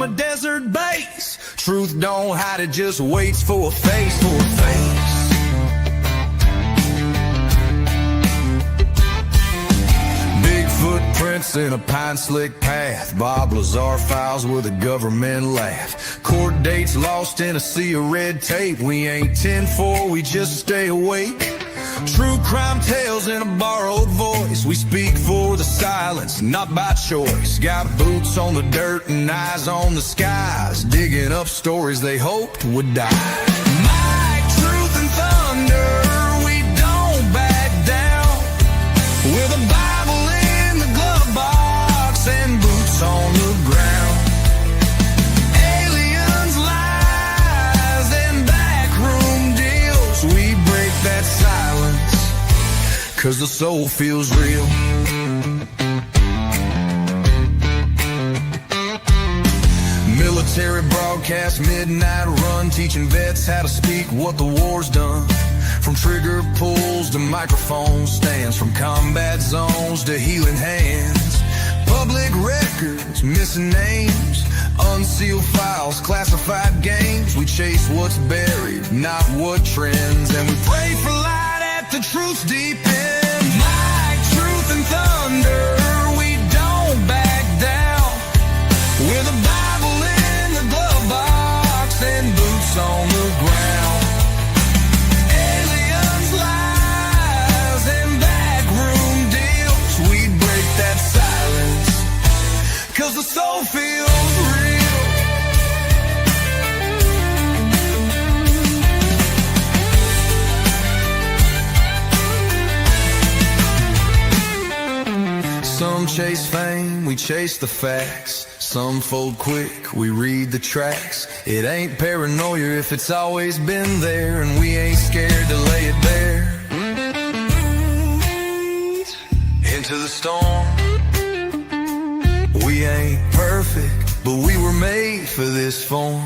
from a desert base. Truth don't hide, it just waits for a face, for a face. Big footprints in a pine-slick path. Bob Lazar files with a government laugh. Court dates lost in a sea of red tape. We ain't 10-4, we just stay awake. True crime tales in a borrowed voice. We speak for the silence, not by choice. Got boots on the dirt and eyes on the skies, digging up stories they hoped would die. Might, truth, and thunder, we don't back down. With a Bible in the glove box and boots on the ground. Aliens, lies, and backroom deals. We break that silence, 'cause the soul feels real. Military broadcast, midnight run, teaching vets how to speak what the war's done. From trigger pulls to microphone stands, from combat zones to healing hands. Public records, missing names, unsealed files, classified games. We chase what's buried, not what trends, and we pray for light at the truth's deep end. Might, truth, and thunder, we don't back down. With a Bible in the glove box and boots on the ground. Aliens, lies, and backroom deals. We break that silence, 'cause the soul feels real. Some chase fame, we chase the facts. Some fold quick, we read the tracks. It ain't paranoia if it's always been there, and we ain't scared to lay it bare. Into the storm. We ain't perfect, but we were made for this form.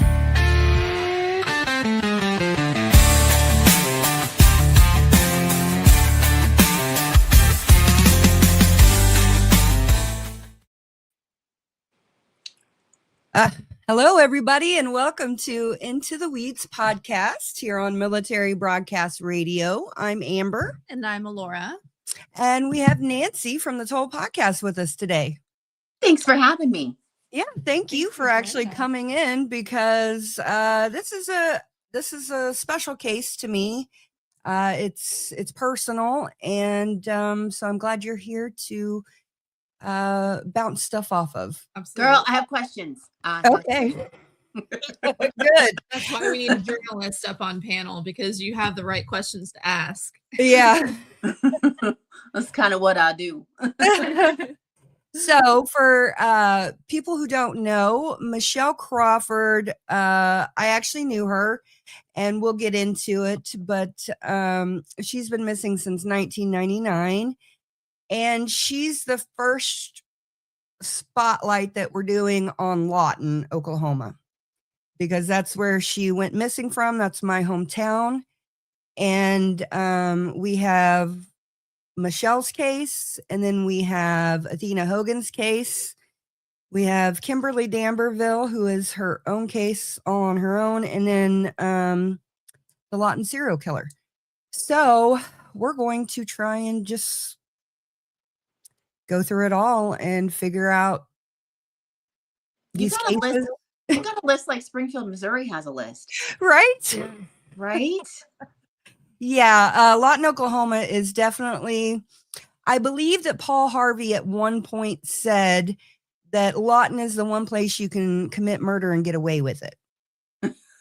Hello, everybody, and welcome to Into the Weeds podcast here on Military Broadcast Radio. I'm Amber. And I'm Alora. And we have Nancy from the Toll Podcast with us today. Thanks for having me. Yeah, thank you for actually coming in, because this is a special case to me. It's personal, and so I'm glad you're here to bounce stuff off of. Absolutely. Girl, I have questions. Okay. Good. That's why we need a journalist up on panel, because you have the right questions to ask. Yeah. That's kind of what I do. So for people who don't know, Michelle Crawford, I actually knew her, and we'll get into it, but she's been missing since 1999, and she's the first spotlight that we're doing on Lawton, Oklahoma, because that's where she went missing from. That's my hometown. And we have Michelle's case, and then we have Athena Hogan's case. We have Kimberly Damberville, who is her own case all on her own, and then the Lawton serial killer. So we're going to try and just go through it all and figure out these cases. You got a list like Springfield, Missouri has a list. Right? Right? Yeah. Lawton, Oklahoma is definitely, I believe that Paul Harvey at one point said that Lawton is the one place you can commit murder and get away with it.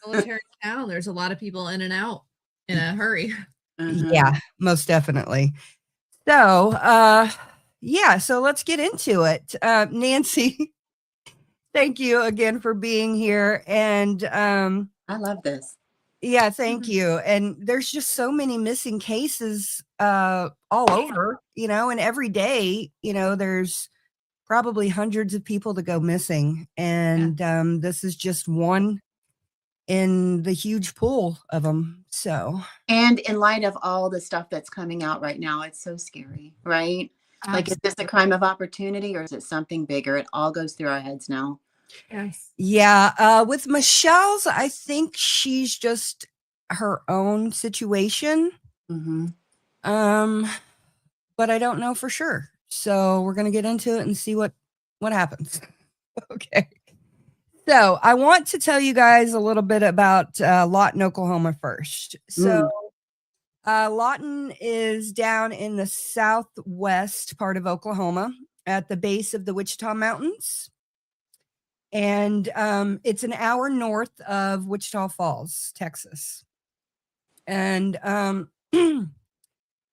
Military town. There's a lot of people in and out in a hurry. Yeah, most definitely. So, yeah, so let's get into it. Nancy, thank you again for being here. And I love this. Yeah, thank you. And there's just so many missing cases all over, and every day, there's probably hundreds of people that go missing. And this is just one in the huge pool of them. So, and in light of all the stuff that's coming out right now, it's so scary, right? Like, is this a crime of opportunity, or is it something bigger? It all goes through our heads now. Yes. Yeah. With Michelle's, I think she's just her own situation. Mm-hmm. But I don't know for sure. So we're gonna get into it and see what happens. Okay. So I want to tell you guys a little bit about Lawton, Oklahoma first. So Lawton is down in the southwest part of Oklahoma at the base of the Wichita Mountains. And it's an hour north of Wichita Falls, Texas. And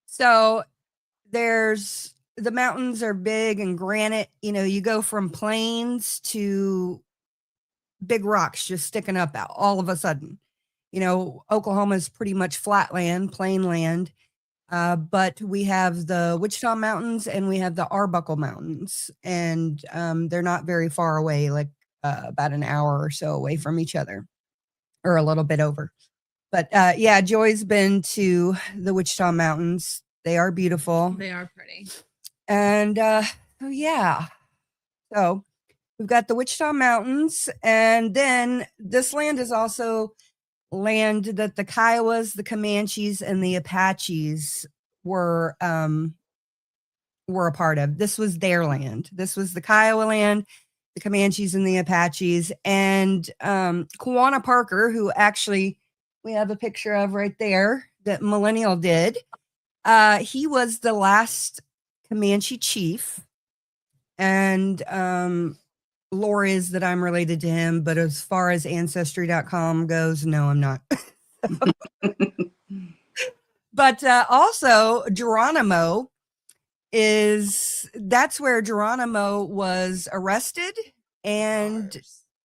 so there's the mountains are big and granite. You know, you go from plains to big rocks just sticking up out all of a sudden. You know, Oklahoma is pretty much flat land, plain land. But we have the Wichita Mountains and we have the Arbuckle Mountains, and they're not very far away, like about an hour or so away from each other, or a little bit over. But yeah, Joy's been to the Wichita Mountains. They are beautiful. They are pretty. And yeah, so we've got the Wichita Mountains, and then this land is also land that the Kiowas, the Comanches, and the Apaches were a part of. This was their land. This was the Kiowa land, the Comanches, and the Apaches. And Kawana Parker, who actually we have a picture of right there that Millennial did, he was the last Comanche chief. And lore is that I'm related to him, but as far as ancestry.com goes, no, I'm not. But also Geronimo that's where Geronimo was arrested and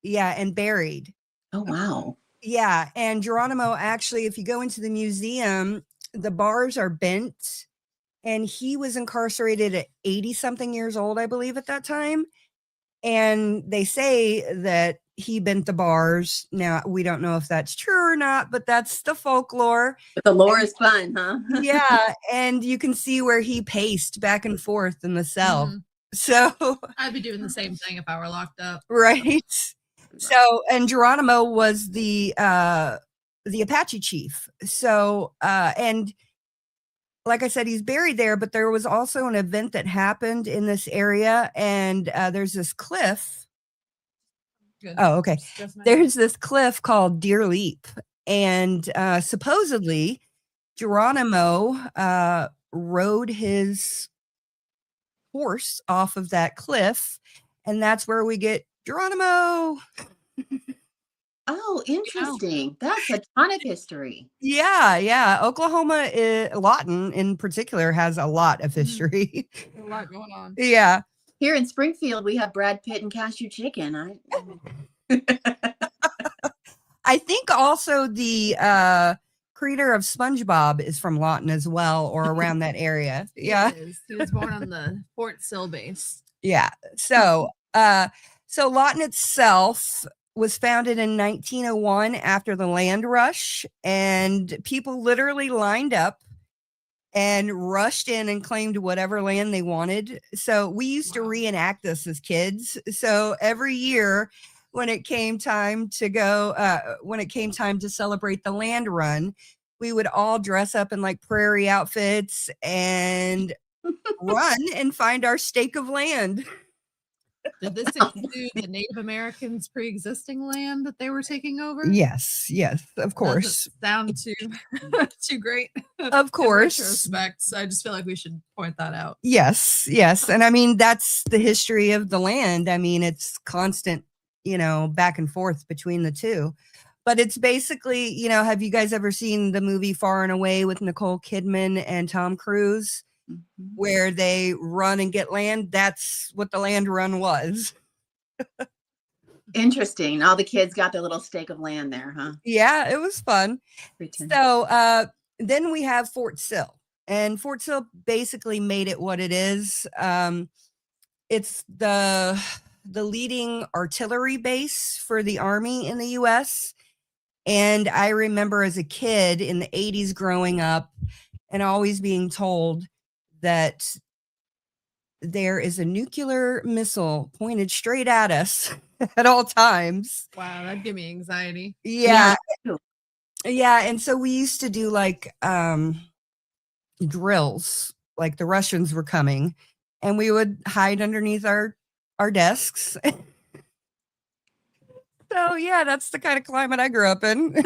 and buried. Oh, wow. Yeah. And Geronimo, actually, if you go into the museum, the bars are bent, and he was incarcerated at 80 something years old, I believe, at that time. And they say that he bent the bars. Now, we don't know if that's true or not, but that's the folklore. But the lore is fun, huh? Yeah. And you can see where he paced back and forth in the cell. Mhm. So, I'd be doing the same thing if I were locked up. right. So, and Geronimo was the Apache chief. So, and like I said, he's buried there, but there was also an event that happened in this area, and there's this cliff. Good. Oh, okay. Just my- There's this cliff called Deer Leap, and supposedly Geronimo rode his horse off of that cliff, and that's where we get Geronimo. Oh, interesting. That's a ton of history. Yeah. Oklahoma, Lawton in particular, has a lot of history. A lot going on. Yeah. Here in Springfield, we have Brad Pitt and Cashew Chicken. I think also the creator of SpongeBob is from Lawton as well, or around that area. Yeah. He was born on the Fort Sill base. Yeah. So Lawton itself was founded in 1901 after the land rush, and people literally lined up and rushed in and claimed whatever land they wanted. So we used to reenact this as kids. So every year when it came time to celebrate the land run, we would all dress up in like prairie outfits and run and find our stake of land. Did this include the Native Americans' pre-existing land that they were taking over? Yes, of course. Doesn't sound too great. Of course. In retrospect, so I just feel like we should point that out. Yes. And I mean, that's the history of the land. I mean, it's constant, back and forth between the two. But it's basically, have you guys ever seen the movie Far and Away with Nicole Kidman and Tom Cruise? Mm-hmm. Where they run and get land? That's what the land run was. Interesting. All the kids got their little stake of land there, huh? Yeah, it was fun. Pretend. So then we have Fort Sill, and Fort Sill basically made it what it is. It's the leading artillery base for the Army in the U.S. And I remember as a kid in the 80s growing up and always being told that there is a nuclear missile pointed straight at us at all times. Wow, that'd give me anxiety. Yeah. Yeah. Yeah. And so we used to do like drills, like the Russians were coming, and we would hide underneath our desks. So yeah, that's the kind of climate I grew up in.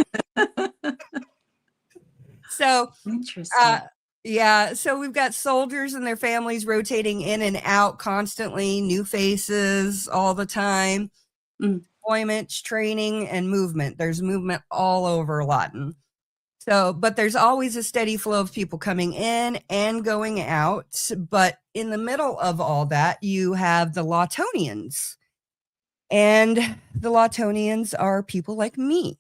So Interesting. yeah, so we've got soldiers and their families rotating in and out constantly, new faces all the time, Mm. employment, training, and movement. There's movement all over Lawton. So, but there's always a steady flow of people coming in and going out. But in the middle of all that, you have the Lawtonians. And the Lawtonians are people like me.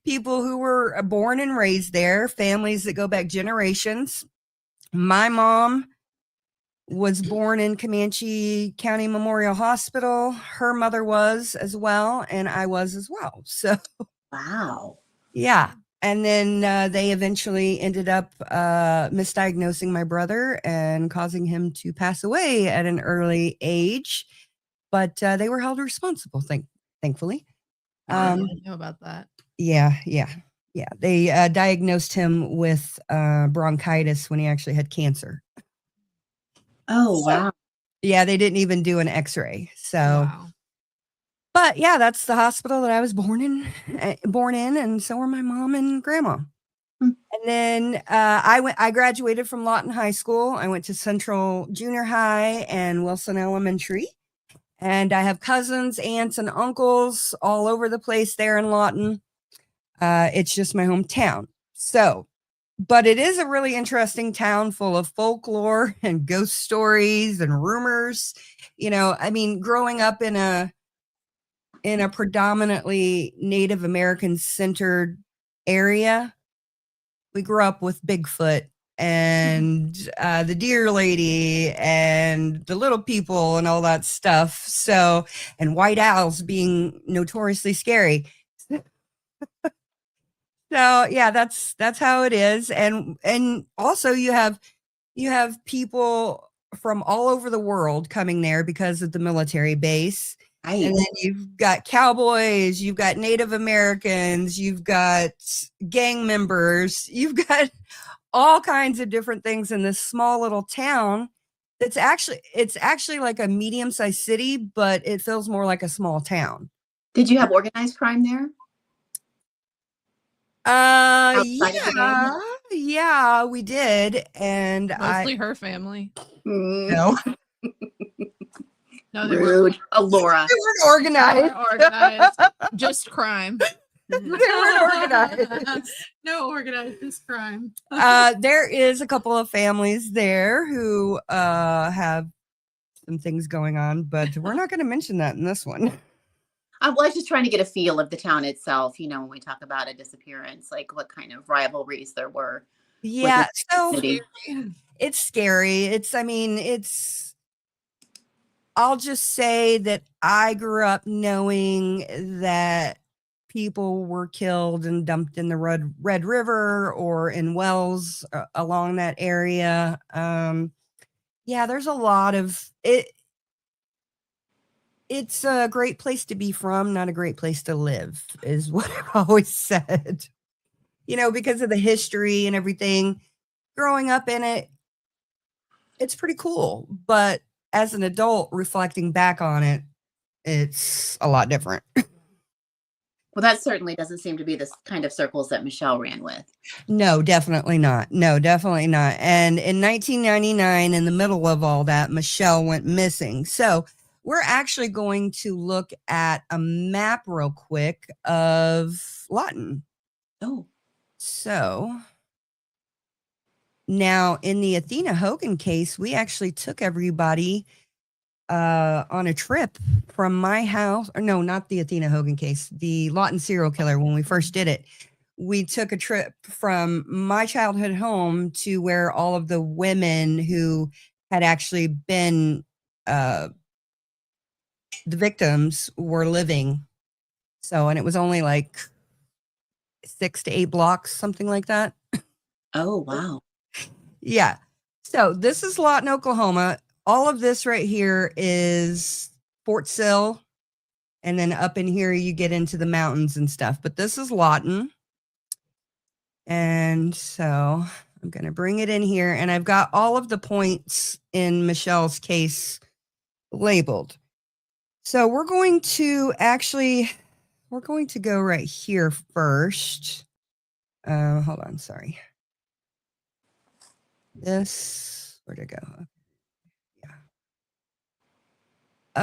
People who were born and raised there, families that go back generations. My mom was born in Comanche County Memorial Hospital. Her mother was as well, and I was as well. So, Wow. yeah. And then they eventually ended up misdiagnosing my brother and causing him to pass away at an early age. But they were held responsible, thankfully. I didn't know about that. Yeah. They diagnosed him with bronchitis when he actually had cancer. Oh, wow. Yeah, they didn't even do an X-ray. So, Wow. but yeah, that's the hospital that I was born in, and so were my mom and grandma. Hmm. And then I graduated from Lawton High School. I went to Central Junior High and Wilson Elementary. And I have cousins, aunts, and uncles all over the place there in Lawton. It's just my hometown. So, but it is a really interesting town full of folklore and ghost stories and rumors. You know, I mean, growing up in a predominantly Native American centered area, we grew up with Bigfoot and the deer lady and the little people and all that stuff. So, and white owls being notoriously scary. So yeah, that's how it is. And also you have people from all over the world coming there because of the military base. Right. And then you've got cowboys, you've got Native Americans, you've got gang members, you've got all kinds of different things in this small little town. It's actually like a medium-sized city, but it feels more like a small town. Did you have organized crime there? Outside of the gang? Yeah, we did. And Mostly her family. no, No, they Rude. Oh, Laura. they weren't organized. organized. Just crime. They weren't organized. No organized, just crime. There is a couple of families there who have some things going on, but we're not going to mention that in this one. I was just trying to get a feel of the town itself, you know, when we talk about a disappearance, like what kind of rivalries there were. Yeah, so City. it's scary. I'll just say that I grew up knowing that people were killed and dumped in the Red River or in wells along that area. Yeah, there's a lot of it. It's a great place to be from, not a great place to live, is what I've always said. You know, because of the history and everything. Growing up in it, it's pretty cool. But as an adult, reflecting back on it, it's a lot different. Well, that certainly doesn't seem to be the kind of circles that Michelle ran with. No, definitely not. No, definitely not. And in 1999, in the middle of all that, Michelle went missing. So we're actually going to look at a map real quick of Lawton. Oh. So now in the Athena Hogan case, we actually took everybody on a trip from my house, or no, not the Athena Hogan case, the Lawton serial killer. When we first did it, we took a trip from my childhood home to where all of the women who had actually been the victims were living. So, and it was only like 6 to 8 blocks, something like that. Oh, wow. Yeah. So this is Lawton, Oklahoma. All of this right here is Fort Sill, And then up in here, you get into the mountains and stuff. But this is Lawton. And so I'm going to bring it in here. And I've got all of the points in Michelle's case labeled. So we're going to go right here first. Hold on, sorry. Where'd it go? Yeah.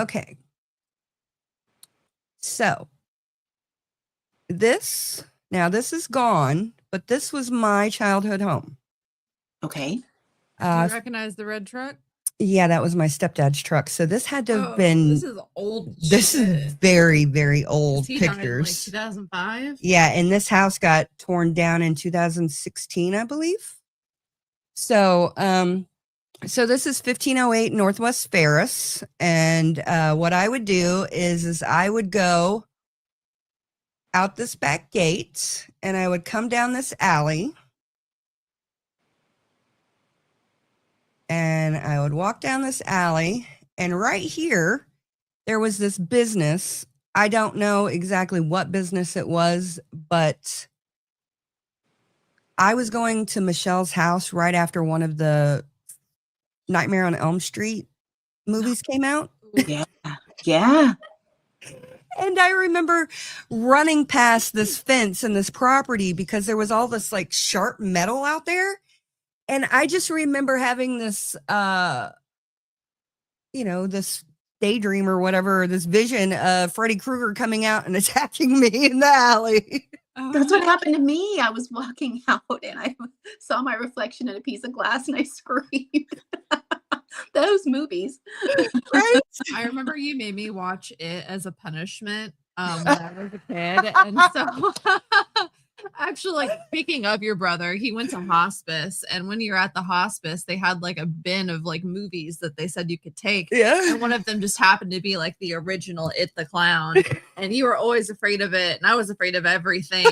Okay. So this is gone, but this was my childhood home. Okay. Do you recognize the red truck? Yeah, that was my stepdad's truck. So this had to have been. This is old. This is very, very old he died in, pictures. 2005. Yeah, and this house got torn down in 2016, I believe. So, so this is 1508 Northwest Ferris, and what I would do is I would go out this back gate, and I would come down this alley. And I would walk down this alley, and right here, there was this business. I don't know exactly what business it was, but I was going to Michelle's house right after one of the Nightmare on Elm Street movies came out. Yeah. Yeah. And I remember running past this fence and this property because there was all this like sharp metal out there. And I just remember having this, this daydream or whatever, this vision of Freddy Krueger coming out and attacking me in the alley. That's what happened to me. I was walking out and I saw my reflection in a piece of glass and I screamed. Those movies. Right? I remember you made me watch it as a punishment when I was a kid. And so actually, like, speaking of your brother, he went to hospice, and when you're at the hospice, they had like a bin of like movies that they said you could take. Yeah. And one of them just happened to be like the original It the Clown. And you were always afraid of it, and I was afraid of everything.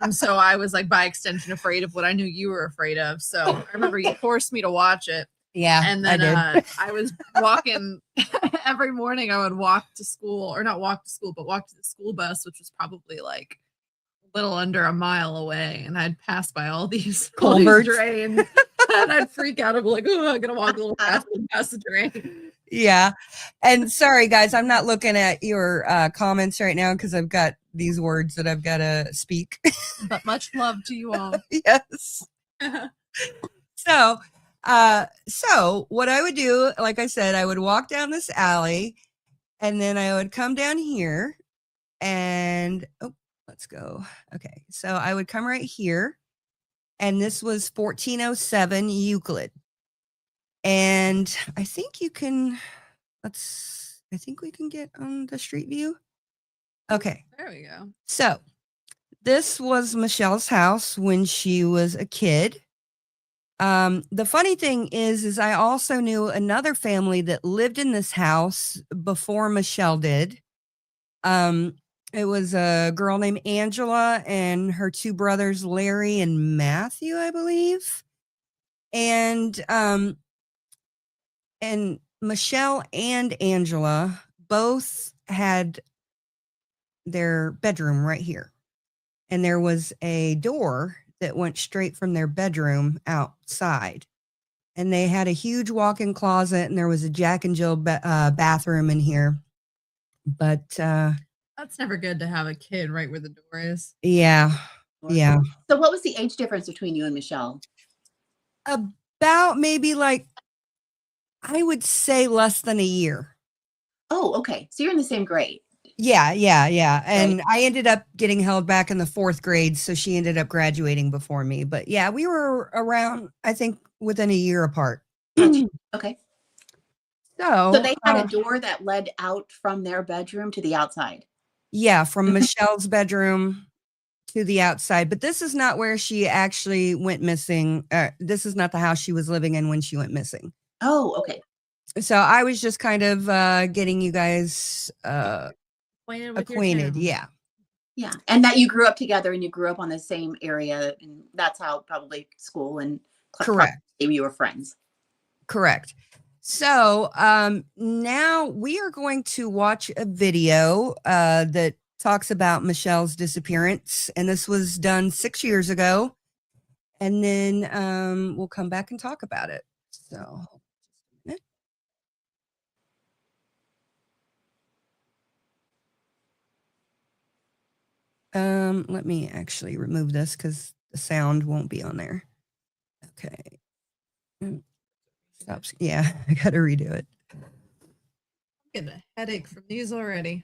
And so I was like, by extension, afraid of what I knew you were afraid of. So I remember you forced me to watch it. Yeah. And then I was walking every morning. I would walk to school, or not walk to school, but walk to the school bus, which was probably like little under a mile away, and I'd pass by all these drains, and I'd freak out. I'd be like, "Oh, I'm gonna walk a little faster past the drain." Yeah, and sorry guys, I'm not looking at your comments right now because I've got these words that I've got to speak. But much love to you all. Yes. So what I would do, like I said, I would walk down this alley, and then I would come down here, and let's go. Okay. So I would come right here, and this was 1407 Euclid. And I think we can get on the street view. Okay. There we go. So this was Michelle's house when she was a kid. The funny thing is I also knew another family that lived in this house before Michelle did. It was a girl named Angela and her two brothers, Larry and Matthew, I believe. And Michelle and Angela both had their bedroom right here. And there was a door that went straight from their bedroom outside. And they had a huge walk-in closet, and there was a Jack and Jill bathroom in here. But that's never good to have a kid right where the door is. Yeah. Yeah. So what was the age difference between you and Michelle? About maybe like, I would say less than a year. Oh, okay. So you're in the same grade. Yeah. And I ended up getting held back in the 4th grade, so she ended up graduating before me. But yeah, we were around, I think, within a year apart. Okay. So they had a door that led out from their bedroom to the outside. Yeah, from Michelle's bedroom to the outside. But this is not where she actually went missing. This is not the house she was living in when she went missing. Oh, okay. So I was just kind of getting you guys acquainted. Yeah. Yeah. And that you grew up together and you grew up on the same area. And that's how probably school and correct. You were friends. Correct. So now we are going to watch a video that talks about Michelle's disappearance. And this was done 6 years ago. And then we'll come back and talk about it. So let me actually remove this because the sound won't be on there. Okay. Stops. Yeah, I got to redo it. I'm getting a headache from these already.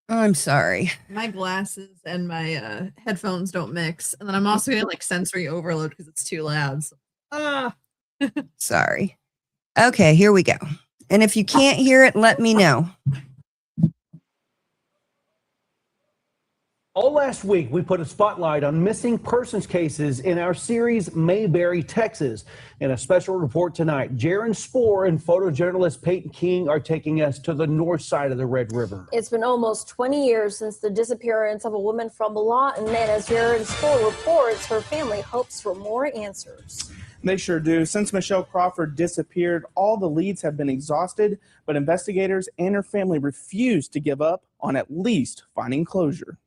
I'm sorry. My glasses and my headphones don't mix. And then I'm also getting like sensory overload because it's too loud. So. Sorry. Okay, here we go. And if you can't hear it, let me know. All last week, we put a spotlight on missing persons cases in our series Mayberry, Texas. In a special report tonight, Jaron Spoor and photojournalist Peyton King are taking us to the north side of the Red River. It's been almost 20 years since the disappearance of a woman from Lawton, and as Jaron Spoor reports, her family hopes for more answers. They sure do. Since Michelle Crawford disappeared, all the leads have been exhausted, but investigators and her family refuse to give up on at least finding closure.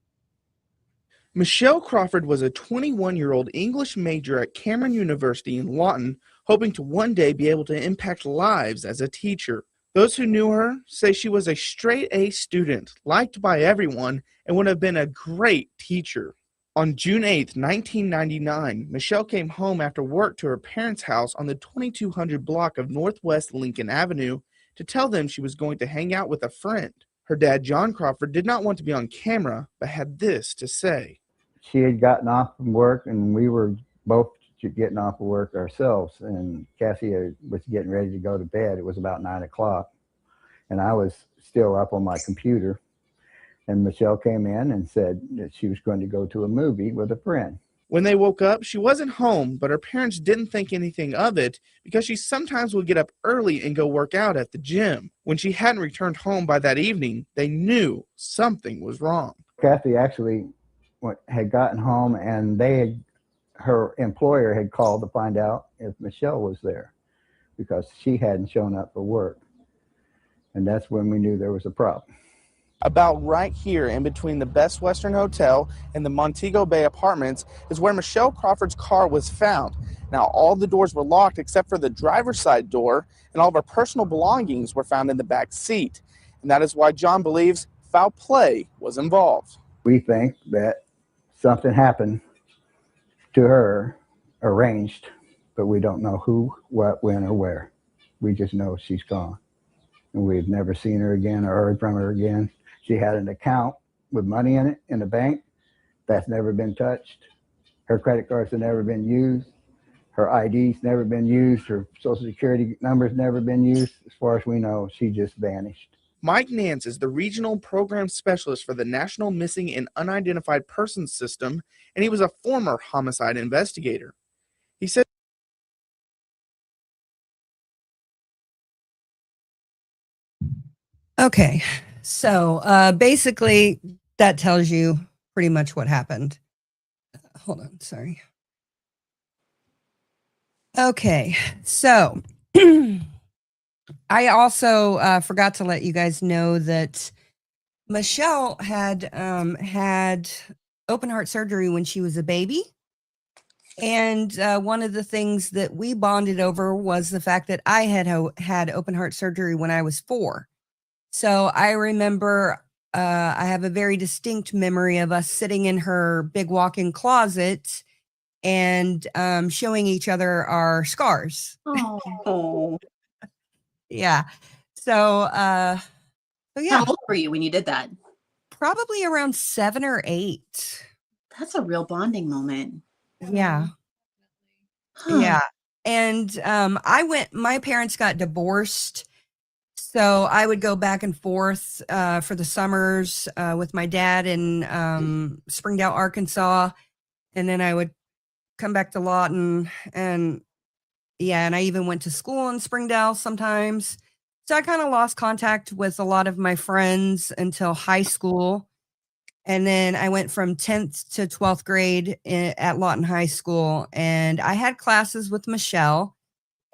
Michelle Crawford was a 21-year-old English major at Cameron University in Lawton, hoping to one day be able to impact lives as a teacher. Those who knew her say she was a straight-A student, liked by everyone, and would have been a great teacher. On June 8, 1999, Michelle came home after work to her parents' house on the 2200 block of Northwest Lincoln Avenue to tell them she was going to hang out with a friend. Her dad, John Crawford, did not want to be on camera, but had this to say. She had gotten off from work, and we were both getting off of work ourselves, and Cassie was getting ready to go to bed. It was about 9 o'clock, and I was still up on my computer, and Michelle came in and said that she was going to go to a movie with a friend. When they woke up, she wasn't home, but her parents didn't think anything of it because she sometimes would get up early and go work out at the gym. When she hadn't returned home by that evening, they knew something was wrong. Kathy actually had gotten home, and her employer had called to find out if Michelle was there because she hadn't shown up for work. And that's when we knew there was a problem. About right here in between the Best Western Hotel and the Montego Bay Apartments is where Michelle Crawford's car was found. Now, all the doors were locked except for the driver's side door, and all of her personal belongings were found in the back seat. And that is why John believes foul play was involved. We think that something happened to her, arranged, but we don't know who, what, when, or where. We just know she's gone. And we've never seen her again or heard from her again. She had an account with money in it in the bank. That's never been touched. Her credit cards have never been used. Her ID's never been used. Her social security number's never been used. As far as we know, she just vanished. Mike Nance is the regional program specialist for the National Missing and Unidentified Persons System, and he was a former homicide investigator. He said, Okay, so basically that tells you pretty much what happened. Hold on, sorry. Okay, so I also forgot to let you guys know that Michelle had had open heart surgery when she was a baby. And one of the things that we bonded over was the fact that I had open heart surgery when I was 4. So I remember I have a very distinct memory of us sitting in her big walk-in closet and showing each other our scars. Oh. Yeah. So yeah. How old were you when you did that? Probably around 7 or 8. That's a real bonding moment. Yeah. Huh. Yeah. And my parents got divorced. So I would go back and forth for the summers with my dad in Springdale, Arkansas. And then I would come back to Lawton. And yeah, and I even went to school in Springdale sometimes. So I kind of lost contact with a lot of my friends until high school. And then I went from 10th to 12th grade at Lawton High School. And I had classes with Michelle.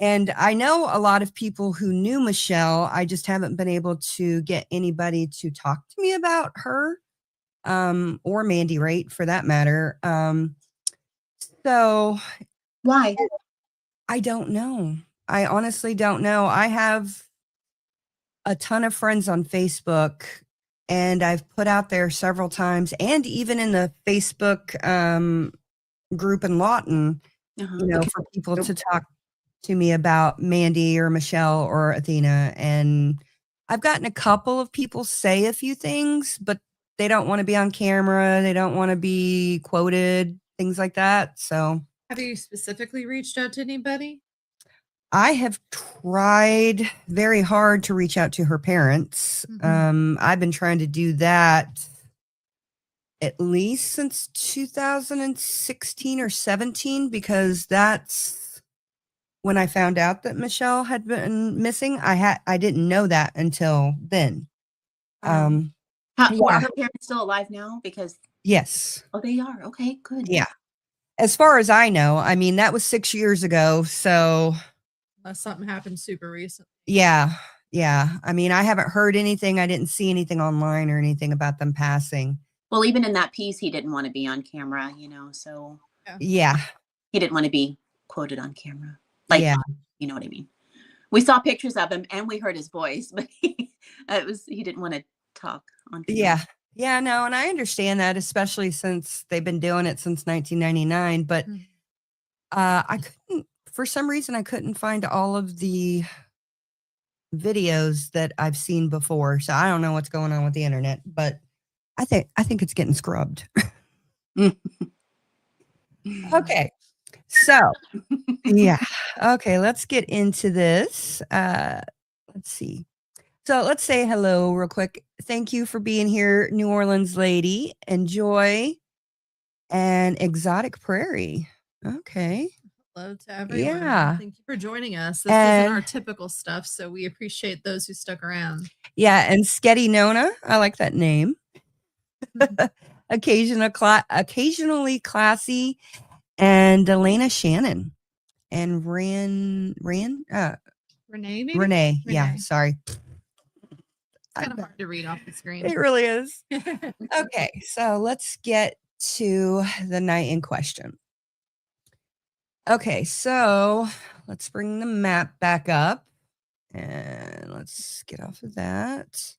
And I know a lot of people who knew Michelle. I just haven't been able to get anybody to talk to me about her, or Mandy Raitt for that matter. So Why? I don't know. I honestly don't know. I have a ton of friends on Facebook, and I've put out there several times, and even in the Facebook group in Lawton, Uh-huh. for people to talk to me about Mandy or Michelle or Athena. And I've gotten a couple of people say a few things, but they don't want to be on camera. They don't want to be quoted, things like that. So Have you specifically reached out to anybody? I have tried very hard to reach out to her parents. I've been trying to do that at least since 2016 or 17, because that's when I found out that Michelle had been missing. I didn't know that until then. Are Yeah. her parents still alive now? Because Yes. oh, they are. Okay, good. Yeah. As far as I know, I mean, that was 6 years ago. So Unless something happened super recently. yeah. Yeah. I mean, I haven't heard anything. I didn't see anything online or anything about them passing. Well, even in that piece, he didn't want to be on camera, so Yeah. he didn't want to be quoted on camera. Like, Yeah. you know what I mean? We saw pictures of him and we heard his voice, but he didn't want to talk on camera. Yeah. Yeah, no, and I understand that, especially since they've been doing it since 1999. But I couldn't, for some reason, I couldn't find all of the videos that I've seen before. So I don't know what's going on with the internet, but I think it's getting scrubbed. Okay. So yeah. Okay, let's get into this. Let's see. So let's say hello real quick. Thank you for being here, New Orleans lady. Enjoy an exotic prairie. Okay. Hello to everyone. Yeah. Thank you for joining us. This isn't our typical stuff, so we appreciate those who stuck around. Yeah, and Sketty Nona. I like that name. Occasionally classy. And Elena Shannon. And Renee, maybe? Renee. Yeah, sorry. It's kind of hard to read off the screen. It really is. Okay, so let's get to the night in question. Okay, so let's bring the map back up and let's get off of that.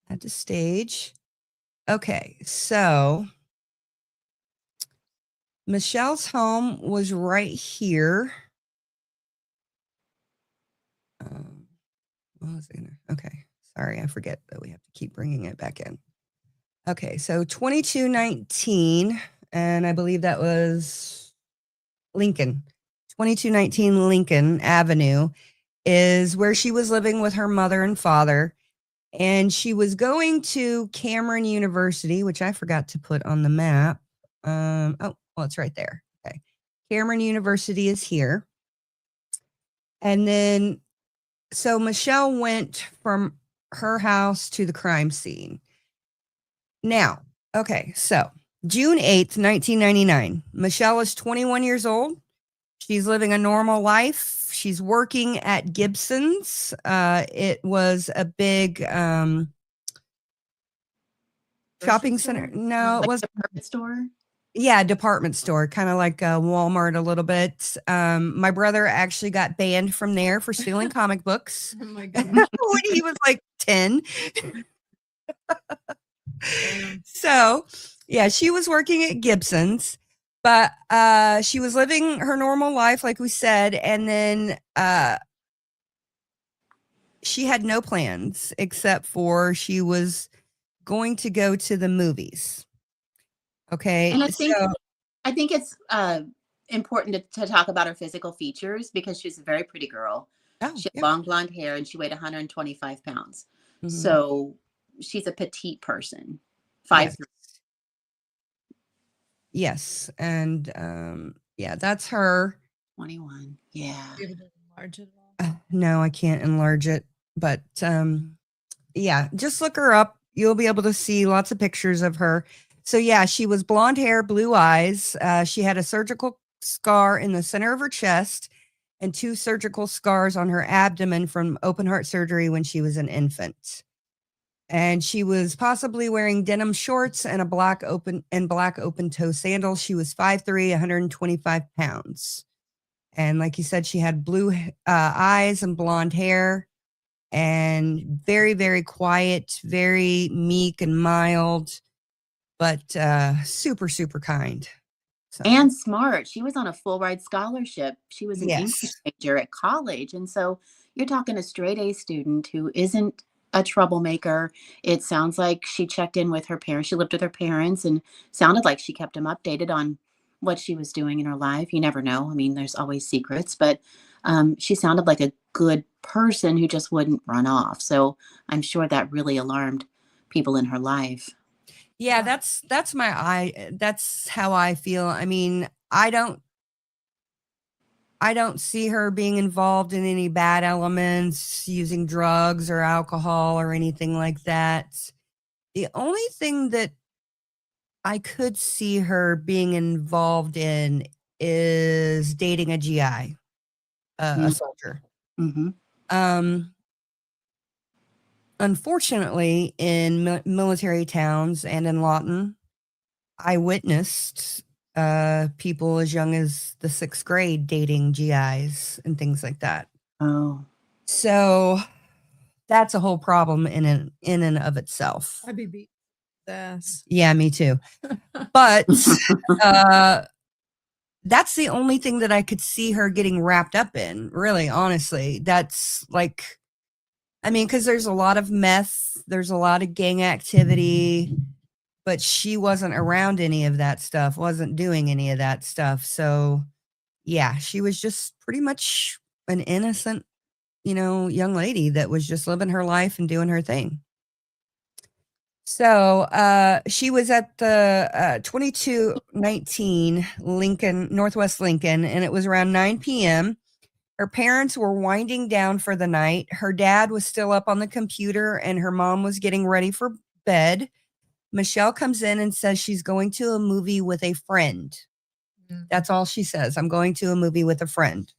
Add to stage. Okay, so Michelle's home was right here. Okay, sorry, I forget that we have to keep bringing it back in. Okay, so 2219, and I believe that was Lincoln. 2219 Lincoln Avenue is where she was living with her mother and father. And she was going to Cameron University, which I forgot to put on the map. Well, it's right there. Okay. Cameron University is here. And then, so Michelle went from her house to the crime scene. Now, okay, so June 8th, 1999. Michelle is 21 years old. She's living a normal life. She's working at Gibson's. It was a big shopping center. No, it was a department store. Yeah, department store, kind of like Walmart a little bit. My brother actually got banned from there for stealing comic books. Oh my goodness. When he was like 10. So, yeah, she was working at Gibson's, but she was living her normal life, like we said, and then she had no plans except for she was going to go to the movies. Okay. And I think it's important to talk about her physical features because she's a very pretty girl. Oh, she had yeah. long blonde hair and she weighed 125 pounds. Mhm. So she's a petite person. 5'3". Yes. And yeah, that's her. 21. Yeah. Be able to enlarge it at all? No, I can't enlarge it. But yeah, just look her up. You'll be able to see lots of pictures of her. So yeah, she was blonde hair, blue eyes. She had a surgical scar in the center of her chest, and 2 surgical scars on her abdomen from open heart surgery when she was an infant. And she was possibly wearing denim shorts and black open toe sandals. She was 5'3", 125 pounds. And like you said, she had blue eyes and blonde hair, and very, very quiet, very meek and mild, but super, super kind. So, And smart. She was on a full ride scholarship. She was an English yes. major at college. And so you're talking a straight A student who isn't a troublemaker. It sounds like she checked in with her parents. She lived with her parents and sounded like she kept them updated on what she was doing in her life. You never know. I mean, there's always secrets, but she sounded like a good person who just wouldn't run off. So I'm sure that really alarmed people in her life. Yeah, that's how I feel. I mean, I don't see her being involved in any bad elements, using drugs or alcohol or anything like that. The only thing that I could see her being involved in is dating a GI, a soldier. Mm-hmm. Unfortunately, in military towns and in Lawton, I witnessed people as young as the 6th grade dating GIs and things like that. Oh. So that's a whole problem in and of itself. I'd be beat ass. Yeah, me too. But that's the only thing that I could see her getting wrapped up in, really, honestly. That's like, I mean, because there's a lot of meth, there's a lot of gang activity, but she wasn't around any of that stuff, wasn't doing any of that stuff. So, yeah, she was just pretty much an innocent, young lady that was just living her life and doing her thing. So, she was at the 2219 Northwest Lincoln, and it was around 9 p.m. Her parents were winding down for the night. Her dad was still up on the computer, and her mom was getting ready for bed. Michelle comes in and says she's going to a movie with a friend. That's all she says. I'm going to a movie with a friend.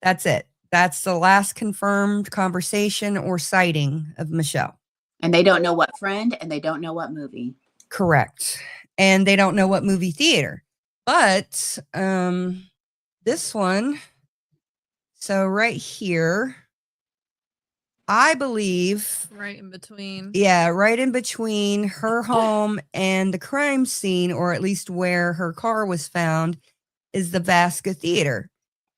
That's it. That's the last confirmed conversation or sighting of Michelle. And they don't know what friend, and they don't know what movie. Correct. And they don't know what movie theater. But this one, so right here, I believe. Right in between. Yeah, right in between her home and the crime scene, or at least where her car was found, is the Vasca Theater.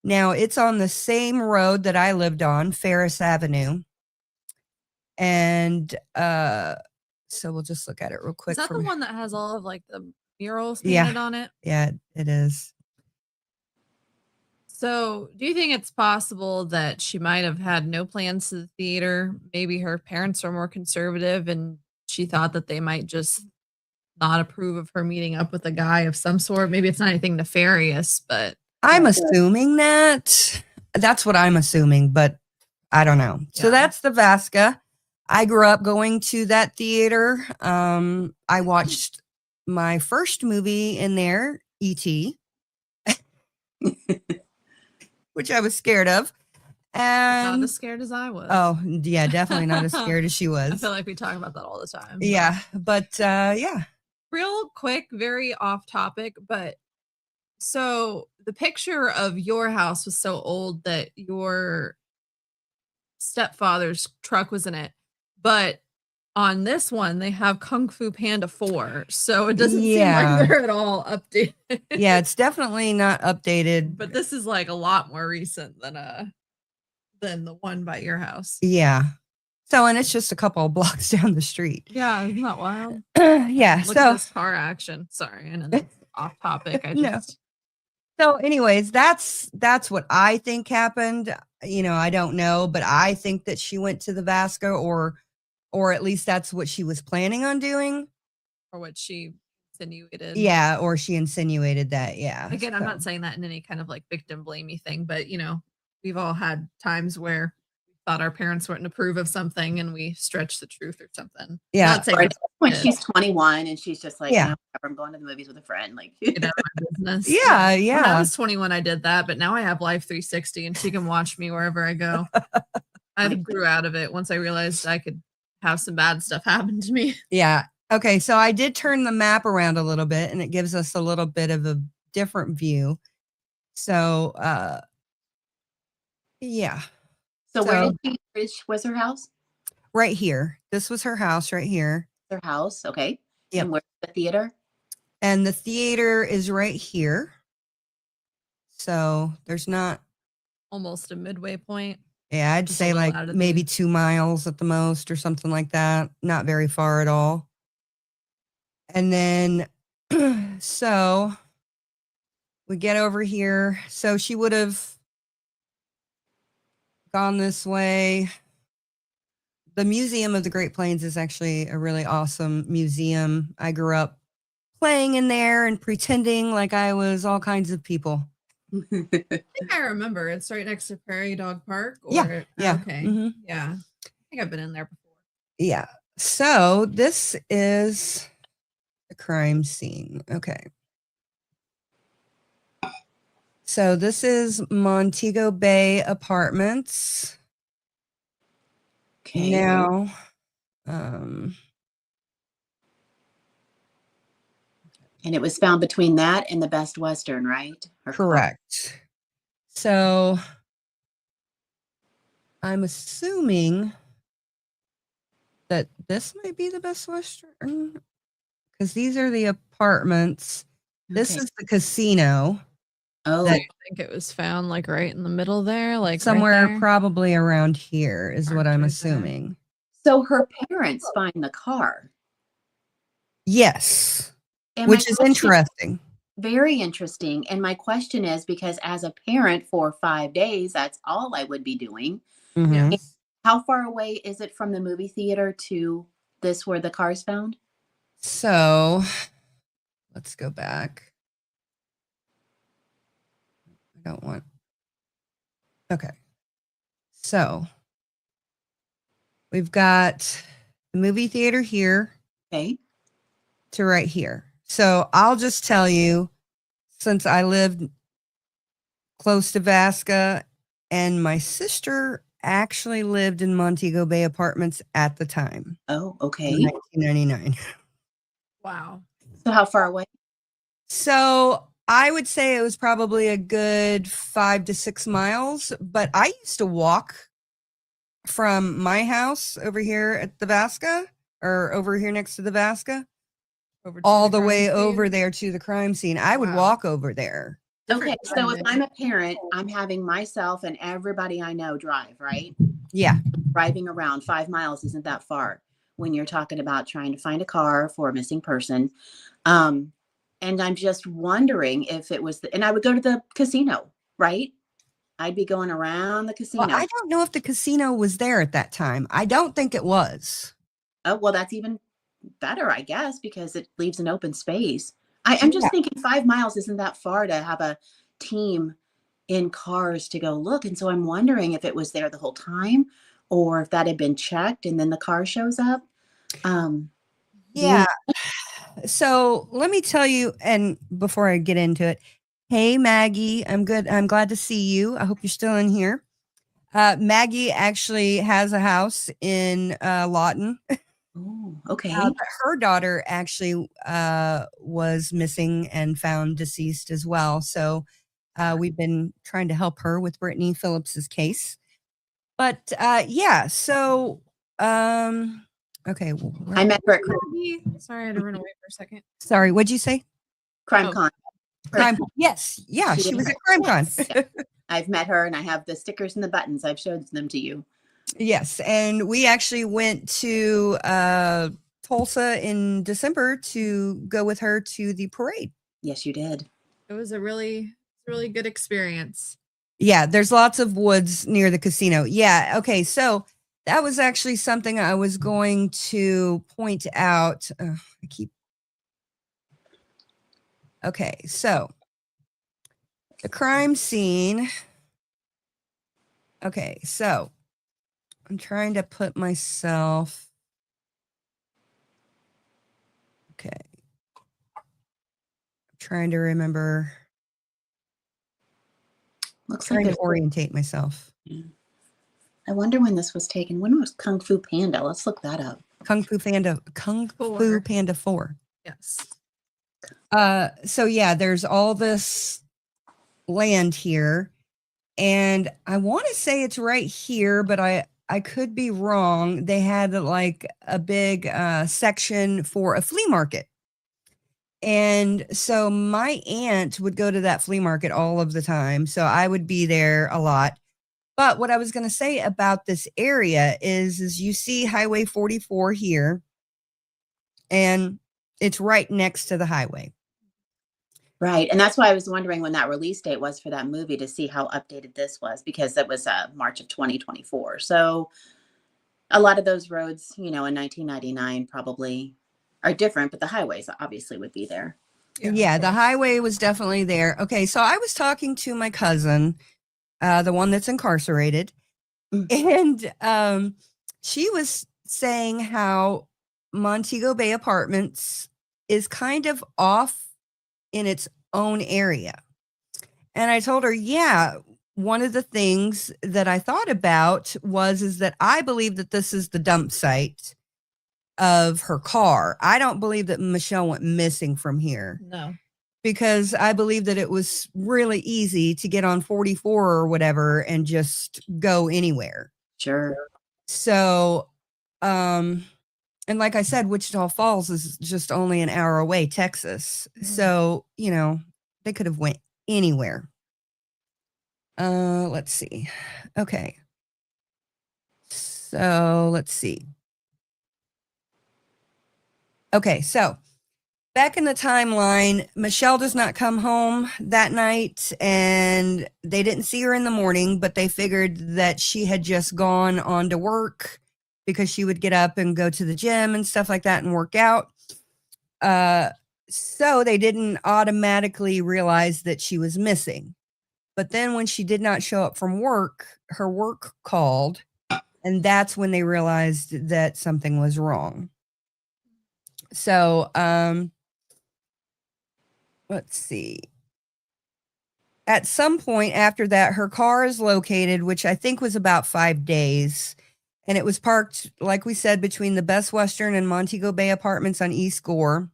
Now, it's on the same road that I lived on, Ferris Avenue. And so we'll just look at it real quick. Is that the one that has all of like the murals painted on it? Yeah, it is. So do you think it's possible that she might have had no plans to the theater? Maybe her parents are more conservative and she thought that they might just not approve of her meeting up with a guy of some sort. Maybe it's not anything nefarious, but I'm assuming that. That's what I'm assuming, but I don't know. Yeah. So that's the Vasca. I grew up going to that theater. I watched my first movie in there, E.T., which I was scared of. And not as scared as I was. Oh, yeah, definitely not as scared as she was. I feel like we talk about that all the time. Yeah, but yeah. Real quick, very off topic, but so the picture of your house was so old that your stepfather's truck was in it. But on this one, they have Kung Fu Panda 4. So it doesn't seem like they're at all updated. Yeah, it's definitely not updated. But this is like a lot more recent than the one by your house. Yeah. So, and it's just a couple of blocks down the street. Yeah, isn't that wild? Yeah. Look at this car action. Sorry, and it's off topic. No. So, anyways, that's what I think happened. I don't know, but I think that she went to the Vasca, or at least that's what she was planning on doing, or what she insinuated. Yeah, or she insinuated that. Yeah. Again, I'm not saying that in any kind of like victim blamey thing, but we've all had times where we thought our parents wouldn't approve of something and we stretched the truth or something. Yeah. Not saying Or that's when what she's 21 and she's just like, Yeah. no, I'm going to the movies with a friend. Like, get out of my business. Yeah, When I yeah. was 21, I did that, but now I have Life 360 and she can watch me wherever I go. I grew out of it once I realized I could have some bad stuff happen to me. Yeah. Okay, so I did turn the map around a little bit and it gives us a little bit of a different view. So, yeah. so where was her house? Right here. This was her house right here. Her house. Okay. Yep. And where's the theater? And the theater is right here. So there's not, Almost a midway point. yeah, I'd Just a say little like out of maybe the- 2 miles at the most or something like that. Not very far at all. And then, so we get over here. So she would have gone this way. The Museum of the Great Plains is actually a really awesome museum. I grew up playing in there and pretending like I was all kinds of people. I think I remember. It's right next to Prairie Dog Park. Or, Yeah, yeah. Okay. Mhm. Yeah. I think I've been in there before. Yeah. So this is the crime scene. Okay. So this is Montego Bay Apartments. Okay. Now, And it was found between that and the Best Western, right? Her car. correct. So I'm assuming that this might be the Best Western because these are the apartments. This Okay. is the casino. Oh, that- I think it was found like right in the middle there, like Somewhere right there. probably around here is what Parked I'm right there. assuming. so her parents find the car. Yes, And my which is question- interesting. Very interesting. And my question is because as a parent for 5 days, that's all I would be doing. Mhm. Yes. How far away is it from the movie theater to this where the car's found? So let's go back. I don't want. Okay. So we've got the movie theater here Okay. to right here. So I'll just tell you, since I lived close to Vasca and my sister actually lived in Montego Bay Apartments at the time, Oh, in okay. 1999. Wow. So how far away? So I would say it was probably a good 5 to 6 miles, but I used to walk from my house over here at the Vasca or over here next to the Vasca Over to all the crime way scene. over there to the crime scene. I would Wow. walk over there. Okay. Different So if timing. I'm a parent, I'm having myself and everybody I know drive, right? Yeah. Driving around 5 miles isn't that far when you're talking about trying to find a car for a missing person. And I'm just wondering if it was, and I would go to the casino, right? I'd be going around the casino. Well, I don't know if the casino was there at that time. I don't think it was. Oh, well, that's even better, I guess, because it leaves an open space. I'm just Yeah. thinking 5 miles isn't that far to have a team in cars to go look. And so I'm wondering if it was there the whole time or if that had been checked and then the car shows up. Yeah. So let me tell you, and before I get into it, hey, Maggie, I'm good. I'm glad to see you. I hope you're still in here. Maggie actually has a house in Lawton. Oh, okay. But her daughter actually was missing and found deceased as well. So we've been trying to help her with Brittany Phillips's case. But yeah, so okay. Well, I met her at Sorry, I had to run away for a second. sorry, what'd you say? Crime Oh. Con. Crime. Yes, yeah, She she was was at Crime Con. Yeah. I've met her and I have the stickers and the buttons. I've showed them to you. Yes, and we actually went to Tulsa in December to go with her to the parade. Yes, you did. It was a really good experience. Yeah, there's lots of woods near the casino. Yeah, okay, so that was actually something I was going to point out. Okay, so the crime scene. Okay, so I'm trying to put myself. Okay. I'm trying to remember. Looks like Trying to there's. orientate myself. Yeah. I wonder when this was taken. When was Kung Fu Panda? Let's look that up. Kung Fu Panda 4. Yes. So yeah, there's all this land here, and I want to say it's right here, but I could be wrong. They had like a big section for a flea market. And so my aunt would go to that flea market all of the time. So I would be there a lot. But what I was going to say about this area is you see Highway 44 here, and it's right next to the highway. Right. And that's why I was wondering when that release date was for that movie to see how updated this was, because it was March of 2024. So a lot of those roads, in 1999 probably are different, but the highways obviously would be there. Yeah, the highway was definitely there. Okay, so I was talking to my cousin, the one that's incarcerated, and she was saying how Montego Bay Apartments is kind of off in its own area. And I told her, yeah, one of the things that I thought about is that I believe that this is the dump site of her car. I don't believe that Michelle went missing from here. No. Because I believe that it was really easy to get on 44 or whatever and just go anywhere. Sure. So, and like I said, Wichita Falls is just only an hour away, Texas. So, they could have went anywhere. Let's see. Okay. So let's see. Okay. So back in the timeline, Michelle does not come home that night, and they didn't see her in the morning, but they figured that she had just gone on to work because she would get up and go to the gym and stuff like that and work out. So they didn't automatically realize that she was missing. But then when she did not show up from work, her work called, and that's when they realized that something was wrong. So, let's see. At some point after that, her car is located, which I think was about 5 days. And it was parked, like we said, between the Best Western and Montego Bay Apartments on East Gore.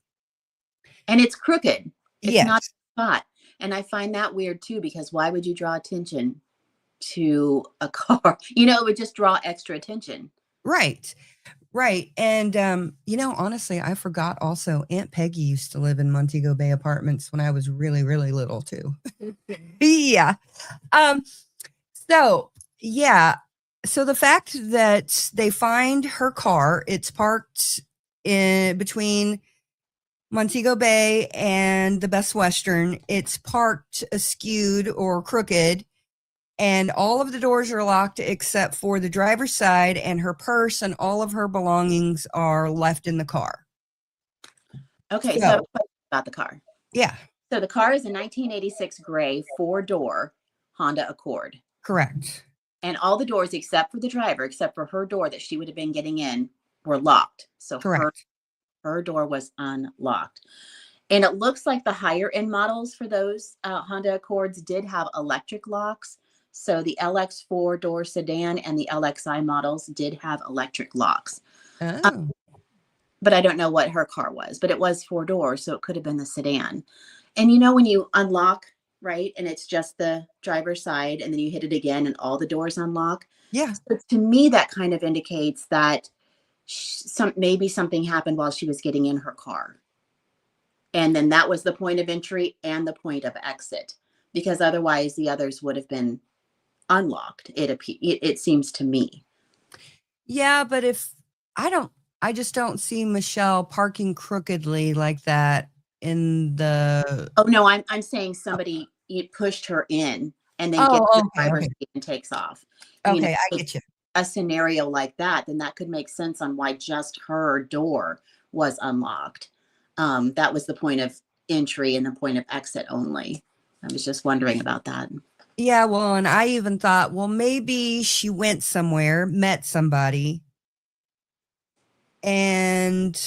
And it's crooked. It's Yes. not a spot. And I find that weird too, because why would you draw attention to a car? It would just draw extra attention. Right. Right. And, honestly, I forgot also Aunt Peggy used to live in Montego Bay Apartments when I was really, really little too. Yeah. So the fact that they find her car, it's parked in between Montego Bay and the Best Western. It's parked askewed or crooked, and all of the doors are locked except for the driver's side, and her purse and all of her belongings are left in the car. Okay, so about the car. Yeah. So the car is a 1986 gray 4-door Honda Accord. Correct. And all the doors except for the driver, except for her door that she would have been getting in, were locked. So Correct. her door was unlocked. And it looks like the higher end models for those Honda Accords did have electric locks. So the LX 4-door sedan and the LXI models did have electric locks. Oh. But I don't know what her car was, but it was 4 doors. So it could have been the sedan. And when you unlock, right, and it's just the driver's side, and then you hit it again and all the doors unlock. Yeah. So to me, that kind of indicates that maybe something happened while she was getting in her car. And then that was the point of entry and the point of exit, because otherwise the others would have been unlocked. It seems to me. Yeah, but I just don't see Michelle parking crookedly like that in the. Oh no, I'm saying somebody pushed her in and then gets the driver's seat and takes off. Okay, I get you. A scenario like that, then that could make sense on why just her door was unlocked. That was the point of entry and the point of exit only. I was just wondering about that. Yeah, well, and I even thought, well, maybe she went somewhere, met somebody, and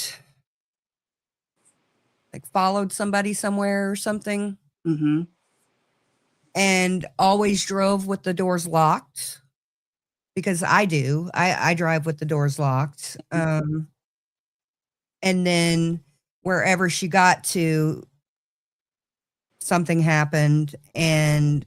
like followed somebody somewhere or something, Mm-hmm. and always drove with the doors locked because I do. I drive with the doors locked. And then wherever she got to, something happened and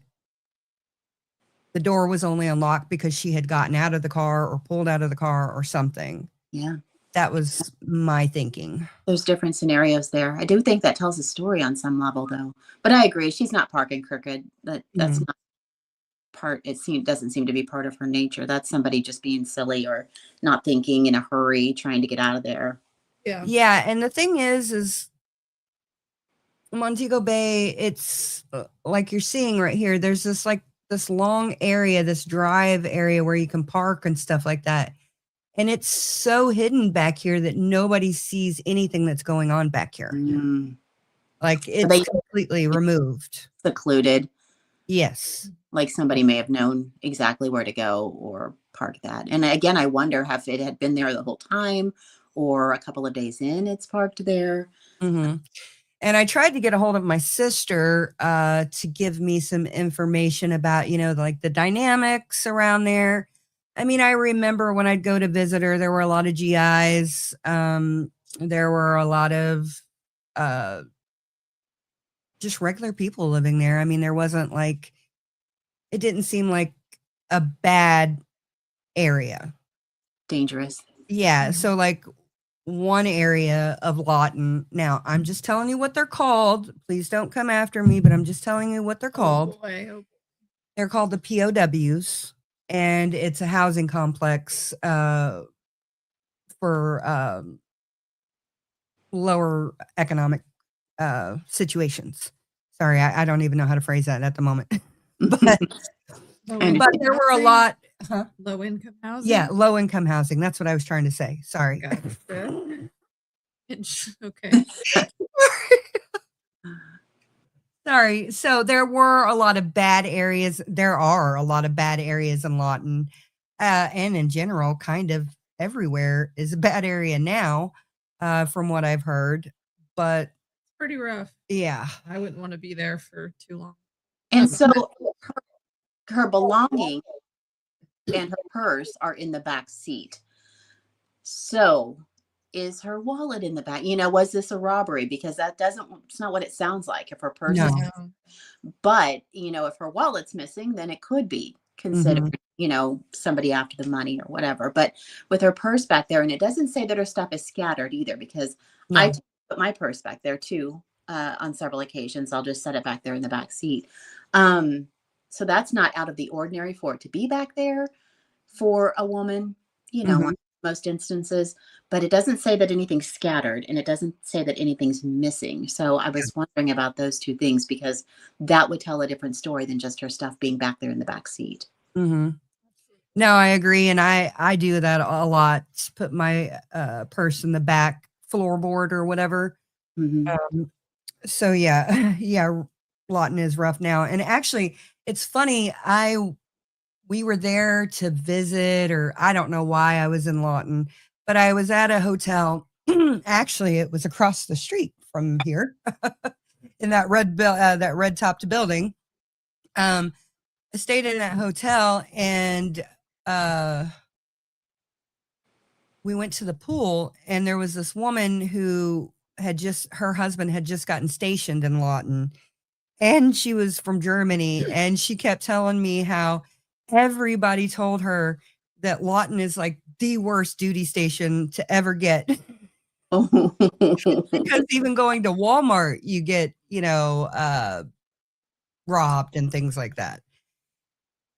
the door was only unlocked because she had gotten out of the car or pulled out of the car or something. Yeah. That was my thinking. There's different scenarios there. I do think that tells a story on some level, though. But I agree, she's not parking crooked. That's Mhm. not part. Doesn't seem to be part of her nature. That's somebody just being silly or not thinking in a hurry, trying to get out of there. Yeah. Yeah, and the thing is Montego Bay, it's like you're seeing right here, there's this like this long area, this drive area where you can park and stuff like that. And it's so hidden back here that nobody sees anything that's going on back here. Mm. Like Are it's they completely removed. secluded? Yes. Like somebody may have known exactly where to go or park that. And again, I wonder if it had been there the whole time or a couple of days in, it's parked there. Hmm. And I tried to get a hold of my sister to give me some information about, like the dynamics around there. I mean, I remember when I'd go to visit her, there were a lot of GIs. There were a lot of uh, just regular people living there. I mean, there wasn't like, it didn't seem like a bad area. Dangerous. Yeah. So, like, one area of Lawton. Now, I'm just telling you what they're called. Please don't come after me, but I'm just telling you what they're called. Oh boy. Oh, They're called the POWs, and it's a housing complex for lower economic situations. Sorry, I don't even know how to phrase that at the moment. but low And- but income there were a housing? lot. Huh? Low income housing. Yeah, low income housing. That's what I was trying to say. Sorry. Gotcha. Okay. Sorry. So there were a lot of bad areas. There are a lot of bad areas in Lawton, and in general, kind of everywhere is a bad area now, from what I've heard. But Pretty rough. yeah, I wouldn't want to be there for too long. And so her belongings and her purse are in the back seat. So is her wallet in the back? Was this a robbery? Because it's not what it sounds like if her purse No. is, No. but if her wallet's missing, then it could be considered, somebody after the money or whatever. But with her purse back there, and it doesn't say that her stuff is scattered either, because I No. put my purse back there too, on several occasions. I'll just set it back there in the back seat. So that's not out of the ordinary for it to be back there for a woman, Mhm. in most instances, but it doesn't say that anything's scattered and it doesn't say that anything's missing. So I was wondering about those two things because that would tell a different story than just her stuff being back there in the back seat. Mhm. No, I agree, and I do that a lot. Put my purse in the back floorboard or whatever. Mhm. So yeah, yeah, Lawton is rough now. And actually, it's funny. We were there to visit, or I don't know why I was in Lawton, but I was at a hotel. Actually, it was across the street from here, in that that red topped building. I stayed in that hotel, and we went to the pool, and there was this woman who her husband had just gotten stationed in Lawton, and she was from Germany, and she kept telling me how everybody told her that Lawton is like the worst duty station to ever get. Because even going to Walmart, you get, robbed and things like that.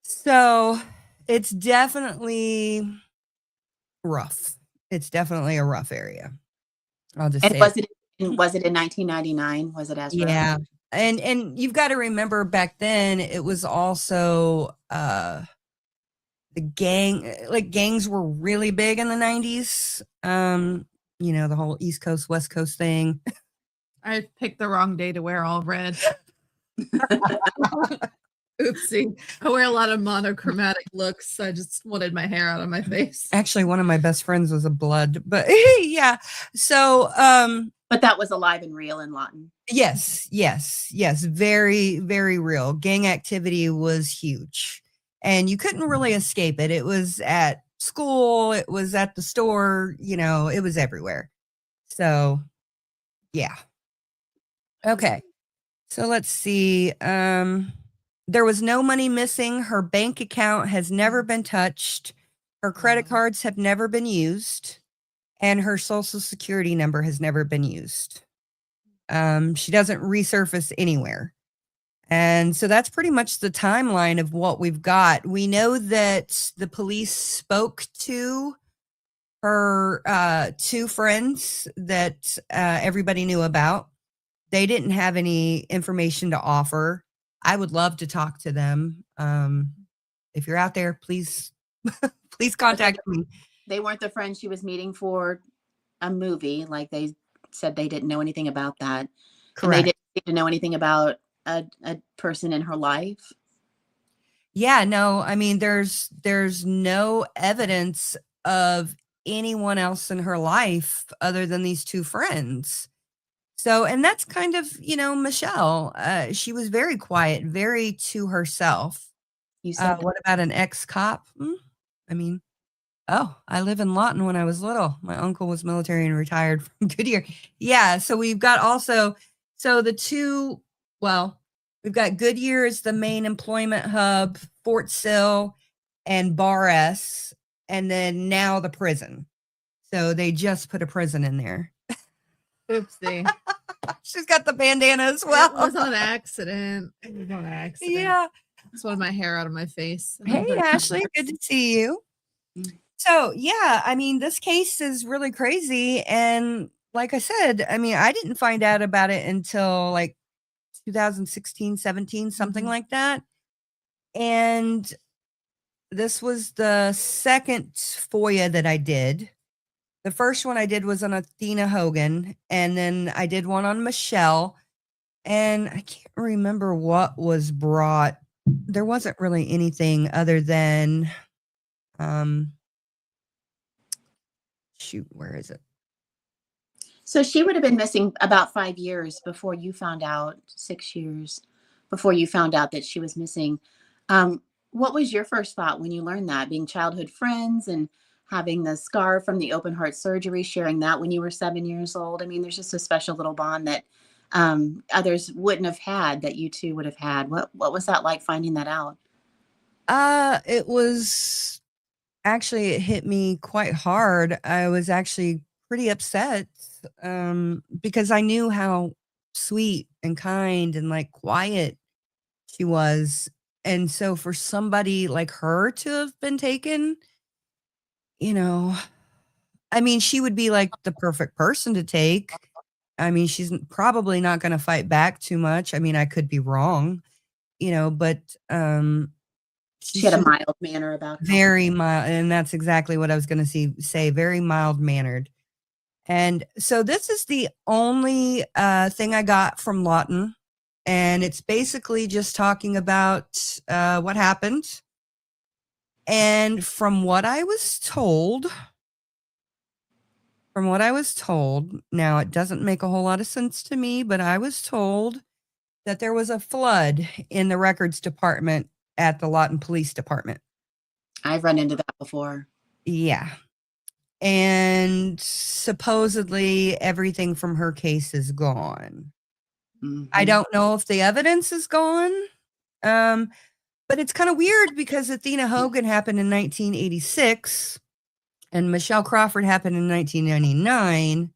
So it's definitely rough. It's definitely a rough area. I'll just And say was it in 1999? Was it as rough? yeah. And you've got to remember back then it was also the gangs were really big in the 90s. The whole East Coast, West Coast thing. I picked the wrong day to wear all red. Oopsie. I wear a lot of monochromatic looks. I just wanted my hair out of my face. Actually, one of my best friends was a blood, but yeah. So, But that was alive and real in Lawton. yes. Very, very real. Gang activity was huge, and you couldn't really escape it. It was at school, it was at the store, it was everywhere. So, yeah. Okay. So let's see. There was no money missing. Her bank account has never been touched. Her credit cards have never been used. And her social security number has never been used. She doesn't resurface anywhere. And so that's pretty much the timeline of what we've got. We know that the police spoke to her two friends that everybody knew about. They didn't have any information to offer. I would love to talk to them. If you're out there, please, please contact me. They weren't the friends she was meeting for a movie. Like they said, they didn't know anything about that. Correct. And they didn't seem to know anything about a person in her life. Yeah, no, I mean, there's no evidence of anyone else in her life other than these two friends. So, and that's kind of, Michelle. She was very quiet, very to herself. You said What about an ex-cop? I mean, I live in Lawton when I was little. My uncle was military and retired from Goodyear. Yeah, so we've got also, we've got Goodyear as the main employment hub, Fort Sill, and Bar S, and then now the prison. So they just put a prison in there. Oopsie. She's got the bandana as well. It was on accident. Yeah. Just wanted my hair out of my face. Hey, Ashley, good to see you. So, yeah, I mean, this case is really crazy. And like I said, I mean, I didn't find out about it until like 2016, 17, something like that. And this was the second FOIA that I did. The first one I did was on Athena Hogan, and then I did one on Michelle, and I can't remember what was brought. There wasn't really anything other than, where is it? so. She would have been missing about 5 years before you found out, 6 years before you found out that she was missing. What was your first thought when you learned that, being childhood friends and having the scar from the open heart surgery, sharing that when you were 7 years old? I mean, there's just a special little bond that others wouldn't have had, that you two would have had. What was that like, finding that out? It was actually, it hit me quite hard. I was actually pretty upset because I knew how sweet and kind and like quiet she was. And so for somebody like her to have been taken, I mean, she would be like the perfect person to take. I mean, she's probably not going to fight back too much. I mean, I could be wrong, but She had a mild manner about her. very mild, and that's exactly what I was going to say. Very mild mannered. And so this is the only thing I got from Lawton, and it's basically just talking about what happened. And from what I was told, now it doesn't make a whole lot of sense to me, but I was told that there was a flood in the records department at the Lawton Police Department. I've run into that before. Yeah. And supposedly everything from her case is gone. Mm-hmm. I don't know if the evidence is gone. But it's kind of weird because Athena Hogan happened in 1986 and Michelle Crawford happened in 1999.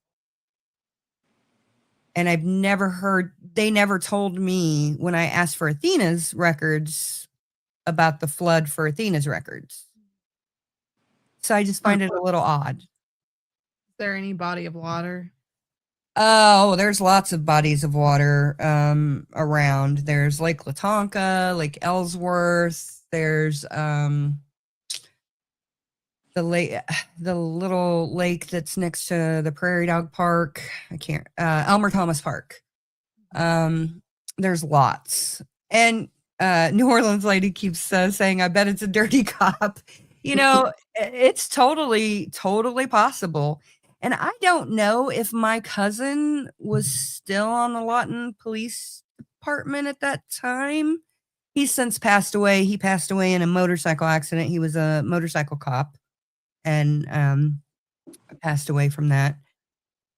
And I've never heard, they never told me when I asked for Athena's records about the flood for Athena's records. So I just find it a little odd. Is there any body of water? Oh, there's lots of bodies of water around. There's Lake Latonka, Lake Ellsworth. There's the little lake that's next to the Prairie Dog Park. Elmer Thomas Park. There's lots. And New Orleans lady keeps saying, I bet it's a dirty cop. It's totally, totally possible. And I don't know if my cousin was still on the Lawton Police Department at that time. He's since passed away. He passed away in a motorcycle accident. He was a motorcycle cop and passed away from that.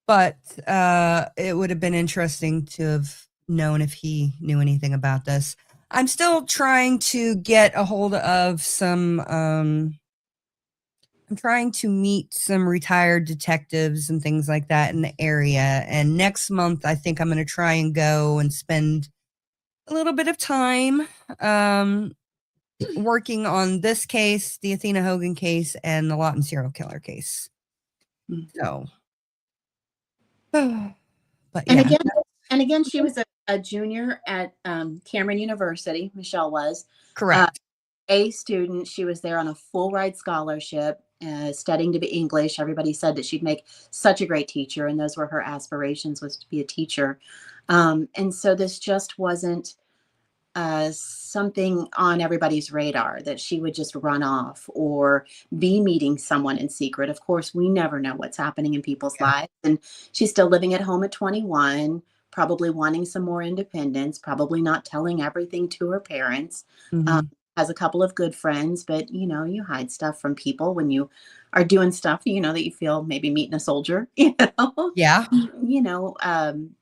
But it would have been interesting to have known if he knew anything about this. I'm still trying to get a hold of some, I'm trying to meet some retired detectives and things like that in the area. And next month, I think I'm going to try and go and spend a little bit of time working on this case, the Athena Hogan case, and the Lawton serial killer case. So, but And yeah. again, she was a junior at Cameron University. Michelle was Correct. A student. She was there on a full ride scholarship, studying to be English. Everybody said that she'd make such a great teacher, and those were her aspirations, was to be a teacher. And so this just wasn't something on everybody's radar that she would just run off or be meeting someone in secret. Of course, we never know what's happening in people's lives. And she's still living at home at 21, probably wanting some more independence, probably not telling everything to her parents. Has a couple of good friends, but you hide stuff from people when you are doing stuff, that you feel maybe meeting a soldier, Yeah.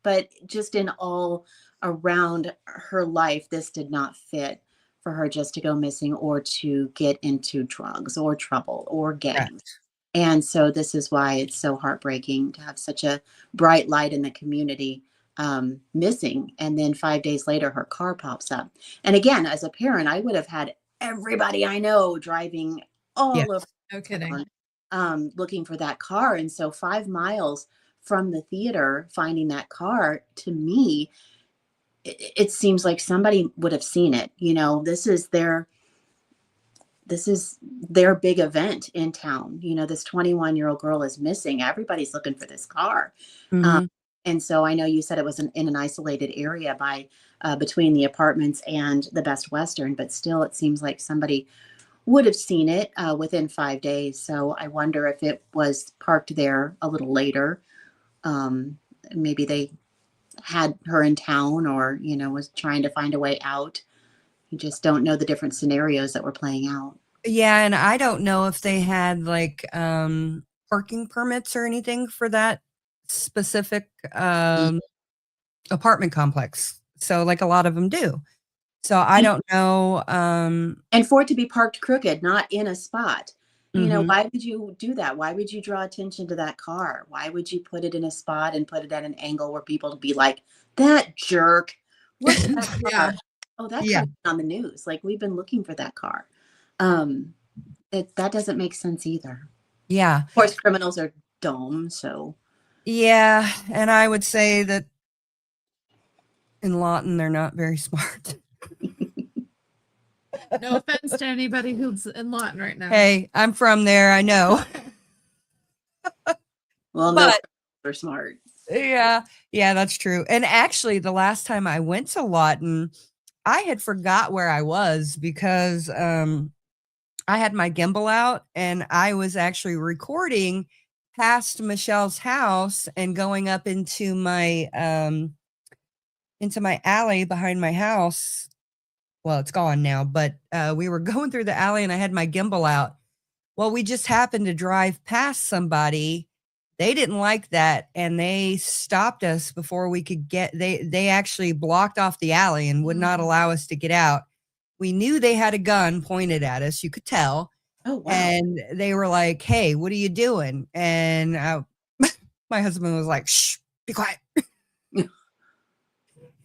But just in all around her life, this did not fit for her just to go missing or to get into drugs or trouble or gangs. Correct. And so this is why it's so heartbreaking to have such a bright light in the community missing. And then 5 days later, her car pops up. And again, as a parent, I would have had everybody I know driving all over. No kidding. Looking for that car. And so 5 miles from the theater, finding that car, to me, it seems like somebody would have seen it. This is their big event in town. This 21-year-old girl is missing. Everybody's looking for this car. And so I know you said it was in an isolated area by between the apartments and the Best Western, but still it seems like somebody would have seen it within 5 days. So I wonder if it was parked there a little later. Maybe they had her in town or, was trying to find a way out. You just don't know the different scenarios that were playing out. Yeah, and I don't know if they had like parking permits or anything for that specific apartment complex. So like a lot of them do. So I don't know. And for it to be parked crooked, not in a spot. Why would you do that? Why would you draw attention to that car? Why would you put it in a spot and put it at an angle where people would be like, that jerk? What's that car? Oh, that could have been on the news. Like, we've been looking for that car. That doesn't make sense either. Yeah. Of course, criminals are dumb, so. Yeah, and I would say that in Lawton, they're not very smart. No offense to anybody who's in Lawton right now. Hey, I'm from there. I know. Well, no, they're smart. Yeah, that's true. And actually, the last time I went to Lawton, I had forgot where I was because I had my gimbal out and I was actually recording past Michelle's house and going up into my alley behind my house. Well, it's gone now, but we were going through the alley and I had my gimbal out. Well, we just happened to drive past somebody. They didn't like that and they stopped us before we could get, they actually blocked off the alley and would not allow us to get out. We knew they had a gun pointed at us. You could tell. Oh, wow. And they were like, hey, what are you doing? And my husband was like, shh, be quiet. And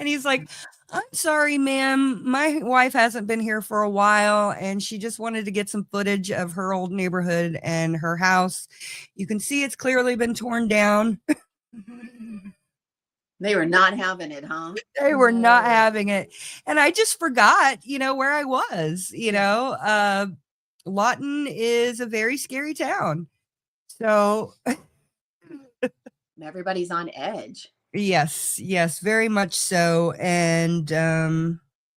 he's like, I'm sorry, ma'am. My wife hasn't been here for a while and she just wanted to get some footage of her old neighborhood and her house. You can see it's clearly been torn down. They were not having it, huh? They were not having it. And I just forgot, where I was, Lawton is a very scary town. So everybody's on edge. Yes, very much so. And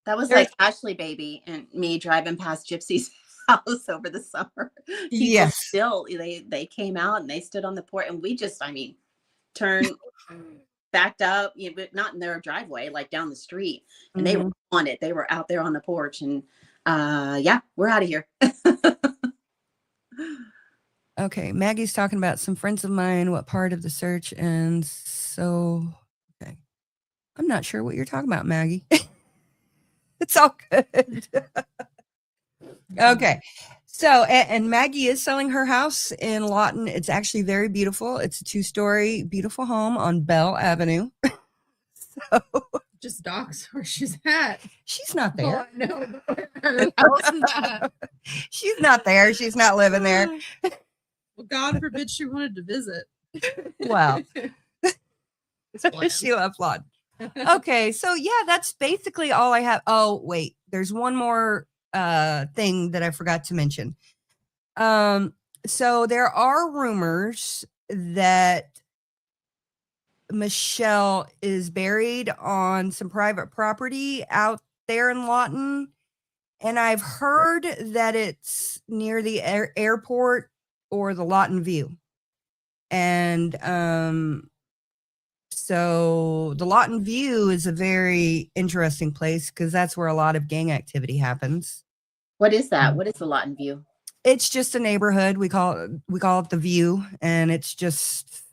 That was There's- like Ashley Baby and me driving past Gypsy's house over the summer. People Yes. still, they came out and they stood on the porch, and we just, turned, backed up, but not in their driveway, like down the street. And they were on it. They were out there on the porch, and yeah, we're out of here. Okay, Maggie's talking about some friends of mine, what part of the search, and so, okay. I'm not sure what you're talking about, Maggie. It's all good. Okay. So, and Maggie is selling her house in Lawton. It's actually very beautiful. It's a 2-story, beautiful home on Bell Avenue. So, Just docs where she's at. she's not Oh, there. I know. Her house is at. She's not there. She's not living there. Well, God forbid she wanted to visit. Well, It's bland. she left Lawton. Okay, so yeah, that's basically all I have. Oh, wait, there's one more thing that I forgot to mention. So there are rumors that Michelle is buried on some private property out there in Lawton, and I've heard that it's near the airport or the Lawton View. And so the Lawton View is a very interesting place because that's where a lot of gang activity happens. What is that? What is the Lawton View? It's just a neighborhood. We call it the View, and it's just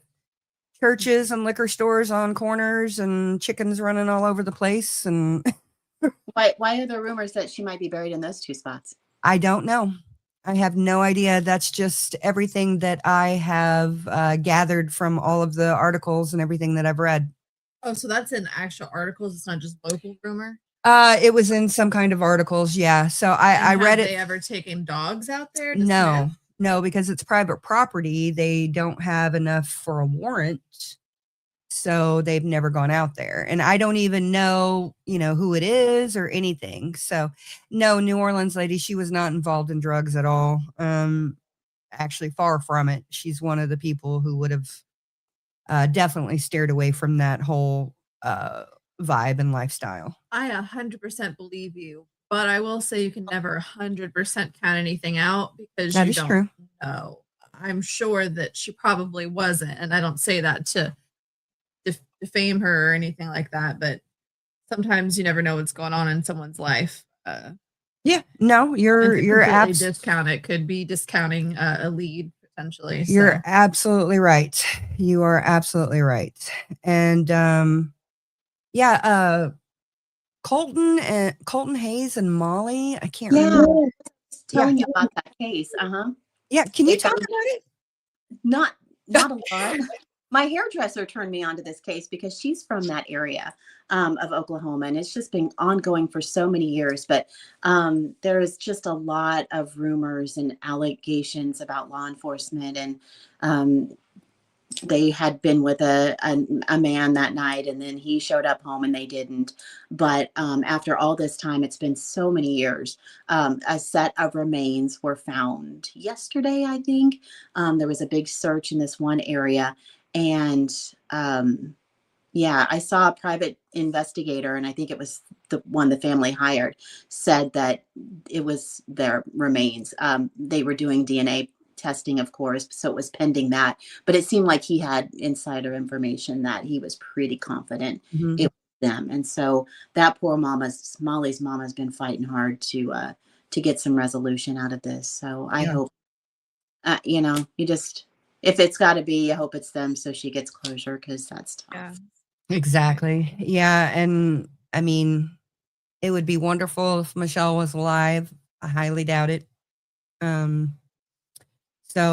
churches and liquor stores on corners and chickens running all over the place. And Why are there rumors that she might be buried in those two spots? I don't know. I have no idea. That's just everything that I have gathered from all of the articles and everything that I've read. Oh, so that's in actual articles. It's not just local rumor. It was in some kind of articles. Yeah. So I read Have it. they ever taken dogs out there? No, because it's private property. They don't have enough for a warrant. So they've never gone out there. And I don't even know, who it is or anything. So no, New Orleans lady, she was not involved in drugs at all. Actually far from it. She's one of the people who would have definitely steered away from that whole vibe and lifestyle. I 100% believe you, but I will say you can never 100% count anything out because That you is don't true. know. I'm sure that she probably wasn't, and I don't say that to defame her or anything like that, but sometimes you never know what's going on in someone's life. Yeah, no, you're absolutely discount it could be discounting a lead potentially. You're absolutely right. You are absolutely right. And Colton Hayes and Molly, I can't remember. Telling you about that case. Yeah, can you They talk found- about it? Not a lot. My hairdresser turned me on to this case because she's from that area of Oklahoma, and it's just been ongoing for so many years. But there is just a lot of rumors and allegations about law enforcement, and they had been with a man that night, and then he showed up home and they didn't. But after all this time, it's been so many years, a set of remains were found yesterday, I think. There was a big search in this one area. And I saw a private investigator, and I think it was the one the family hired, said that it was their remains. They were doing DNA testing, of course, so it was pending that. But it seemed like he had insider information that he was pretty confident it was them. And so that poor Molly's mama's been fighting hard to get some resolution out of this. So I hope, you just. If it's got to be, I hope it's them so she gets closure, because that's tough. Yeah. Exactly. Yeah. And I mean, it would be wonderful if Michelle was alive. I highly doubt it. So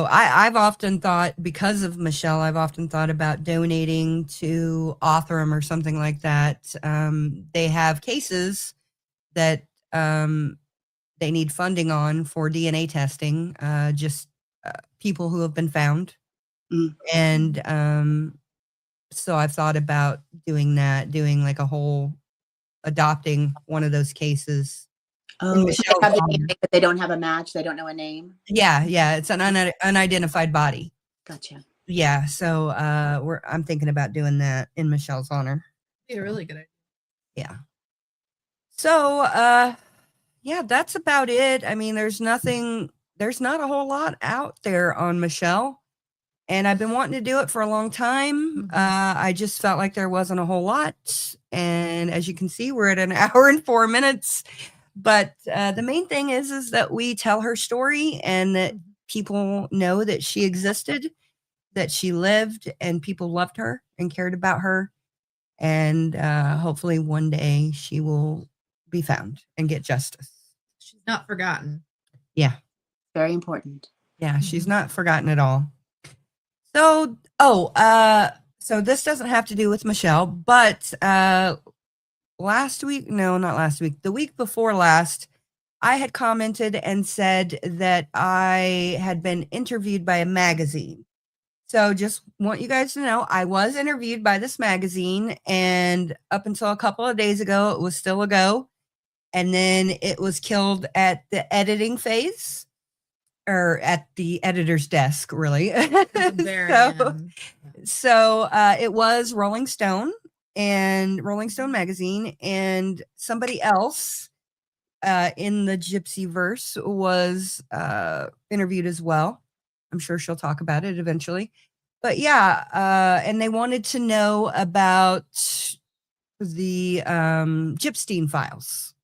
I've often thought, because of Michelle, I've often thought about donating to Othram or something like that. They have cases that they need funding on for DNA testing, people who have been found. And so I've thought about doing like a whole adopting one of those cases. Oh, so they have the name, but they don't have a match. They don't know a name. Yeah. It's an unidentified body. Gotcha. Yeah. So I'm thinking about doing that in Michelle's honor. Be a really good idea. Yeah. So, yeah, that's about it. I mean, there's not a whole lot out there on Michelle. And I've been wanting to do it for a long time. I just felt like there wasn't a whole lot. And as you can see, we're at an hour and 4 minutes. But the main thing is that we tell her story and that people know that she existed, that she lived, and people loved her and cared about her. And hopefully one day she will be found and get justice. She's not forgotten. Yeah. Very important. Yeah, she's not forgotten at all. So, so this doesn't have to do with Michelle, but last week, no, not last week, the week before last, I had commented and said that I had been interviewed by a magazine. So just want you guys to know, I was interviewed by this magazine, and up until a couple of days ago, it was still a go. And then it was killed at the editing phase, or at the editor's desk, really. So it was Rolling Stone and Rolling Stone magazine, and somebody else in the Gypsy verse was interviewed as well. I'm sure she'll talk about it eventually. But yeah, and they wanted to know about the Gypstein files.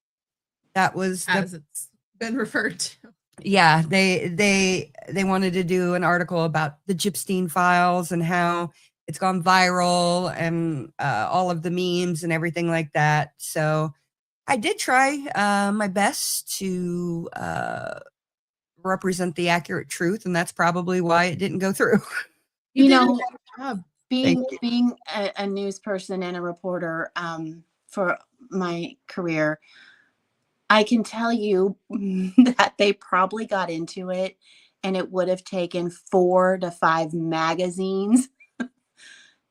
That was as it's been referred to. Yeah, they wanted to do an article about the Gypstein files and how it's gone viral and all of the memes and everything like that. So I did try my best to represent the accurate truth, and that's probably why it didn't go through. You know, being you. a news person and a reporter for my career, I can tell you that they probably got into it, and it would have taken 4 to 5 magazines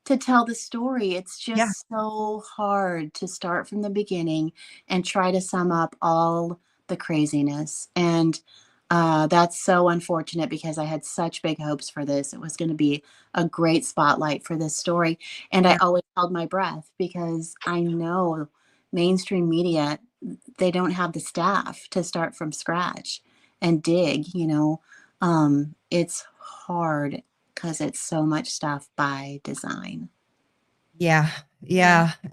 to tell the story. It's just so hard to start from the beginning and try to sum up all the craziness. And that's so unfortunate because I had such big hopes for this. It was going to be a great spotlight for this story. And I always held my breath because I know mainstream media, they don't have the staff to start from scratch and dig, it's hard because it's so much stuff by design. Yeah.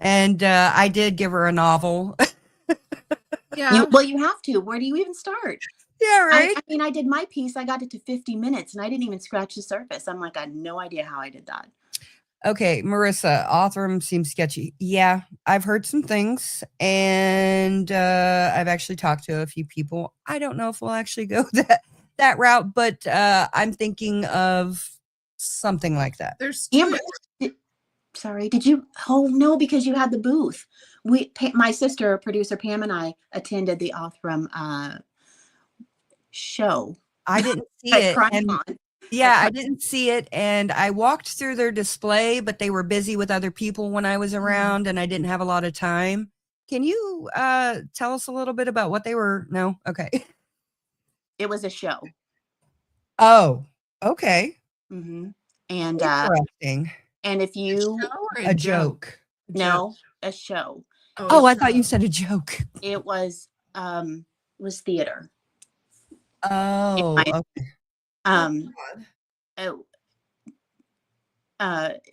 And I did give her a novel. Well, you have to. Where do you even start? Yeah, right. I mean, I did my piece. I got it to 50 minutes and I didn't even scratch the surface. I'm like, I had no idea how I did that. Okay, Marissa, Authram seems sketchy. Yeah, I've heard some things, and I've actually talked to a few people. I don't know if we'll actually go that route, but I'm thinking of something like that. There's Amber, did you? Oh no, because you had the booth. My sister, producer Pam, and I attended the Authram show. I didn't see it. Yeah, I didn't see it, and I walked through their display, but they were busy with other people when I was around, and I didn't have a lot of time. Can you tell us a little bit about what they were? No? Okay. It was a show. Oh, okay. Mm-hmm. And interesting. And if you a joke. No, a show. Oh, I thought you said a joke. It was theater. Oh, okay.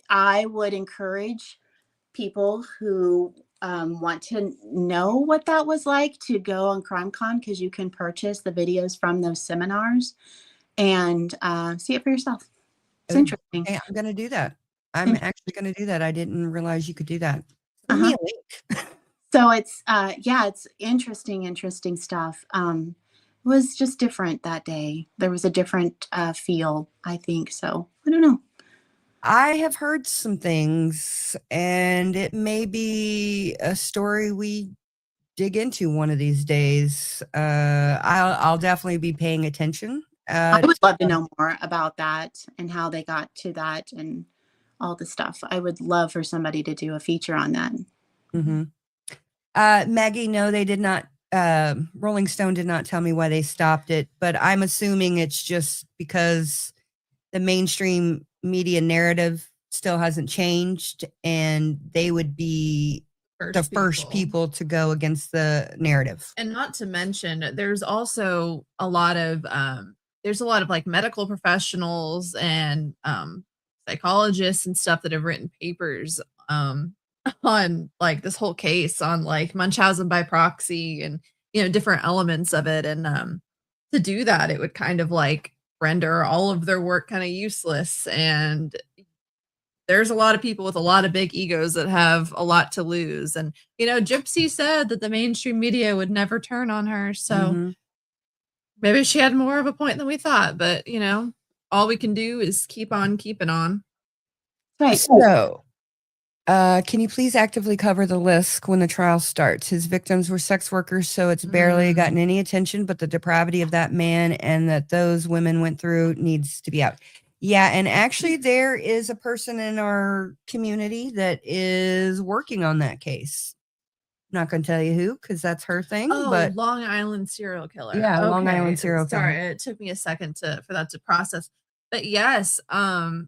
I would encourage people who want to know what that was like to go on CrimeCon, because you can purchase the videos from those seminars and see it for yourself. It's interesting. Hey, I'm going to do that. I'm actually going to do that. I didn't realize you could do that. So it's it's interesting stuff. It was just different that day. There was a different feel, I think. So I don't know. I have heard some things, and it may be a story we dig into one of these days. I'll definitely be paying attention. I would love to know more about that and how they got to that and all the stuff. I would love for somebody to do a feature on that. Mm-hmm. Maggie, no, they did not. Rolling Stone did not tell me why they stopped it, but I'm assuming it's just because the mainstream media narrative still hasn't changed, and they would be first people to go against the narrative. And not to mention, there's also a lot of like medical professionals and psychologists and stuff that have written papers on like this whole case on like Munchausen by proxy and different elements of it. And to do that, it would kind of like render all of their work kind of useless. And there's a lot of people with a lot of big egos that have a lot to lose. And, Gypsy said that the mainstream media would never turn on her. So maybe she had more of a point than we thought. But, all we can do is keep on keeping on. Right. So, can you please actively cover the list when the trial starts? His victims were sex workers, so it's barely gotten any attention, but the depravity of that man and that those women went through needs to be out. Yeah, and actually there is a person in our community that is working on that case. I'm not going to tell you who, because that's her thing. Oh, but Long Island serial killer. Yeah, Long Island serial killer. Sorry, it took me a second for that to process. But yes, so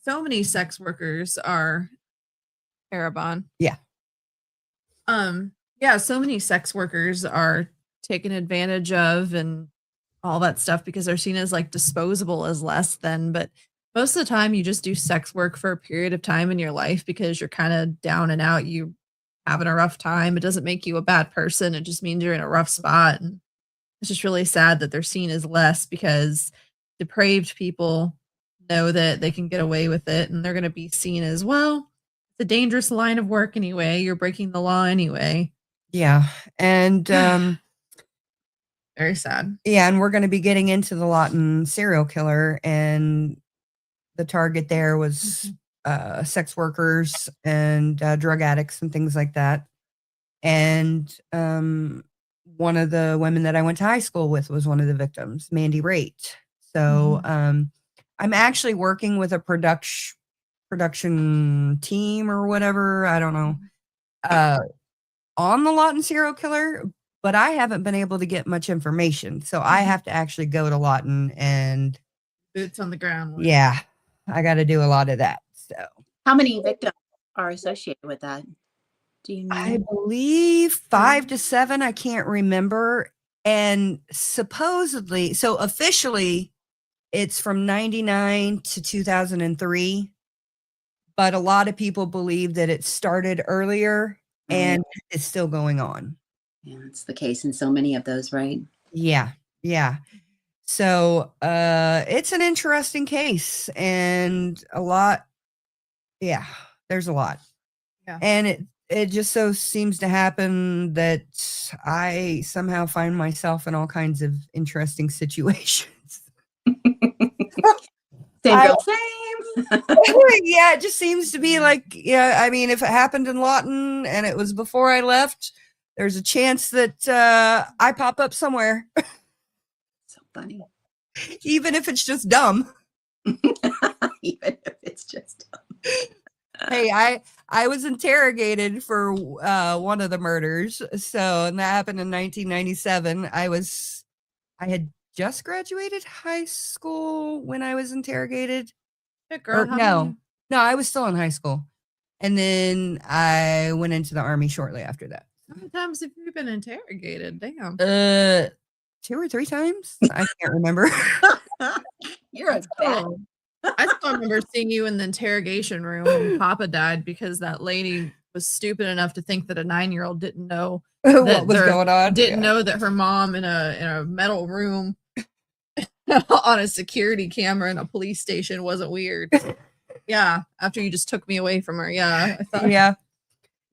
many sex workers are Arabon. Yeah. So many sex workers are taken advantage of and all that stuff because they're seen as like disposable as less than, but most of the time you just do sex work for a period of time in your life because you're kind of down and out, you having a rough time. It doesn't make you a bad person. It just means you're in a rough spot. And it's just really sad that they're seen as less because depraved people know that they can get away with it and they're going to be seen as, well, it's a dangerous line of work anyway. You're breaking the law anyway. Yeah. And very sad. Yeah, and we're going to be getting into the Lawton serial killer, and the target there was sex workers and drug addicts and things like that. And one of the women that I went to high school with was one of the victims, Mandy Raitt. So I'm actually working with a production team or whatever, I don't know, on the Lawton serial killer, but I haven't been able to get much information. So I have to actually go to Lawton and boots on the ground. Yeah, I got to do a lot of that. So how many victims are associated with that? Do you know? I believe 5 to 7. I can't remember. And supposedly, so officially it's from 99 to 2003. But a lot of people believe that it started earlier and it's still going on. Yeah, it's the case in so many of those, right? Yeah. Yeah. So it's an interesting case and a lot. Yeah, there's a lot. Yeah. And it just so seems to happen that I somehow find myself in all kinds of interesting situations. Same. Yeah, it just seems to be like, yeah, I mean, if it happened in Lawton and it was before I left, there's a chance that I pop up somewhere. So funny. Even if it's just dumb. Even if it's just dumb. Hey, I was interrogated for one of the murders. So, and that happened in 1997. I had just graduated high school when I was interrogated. No, I was still in high school. And then I went into the Army shortly after that. How many times have you been interrogated? Damn. 2 or 3 times. I can't remember. You're a bad. I still remember seeing you in the interrogation room when Papa died because that lady was stupid enough to think that a 9-year-old didn't know what was going on. Didn't know that her mom in a metal room on a security camera in a police station wasn't weird. Yeah, after you just took me away from her. Yeah, I thought.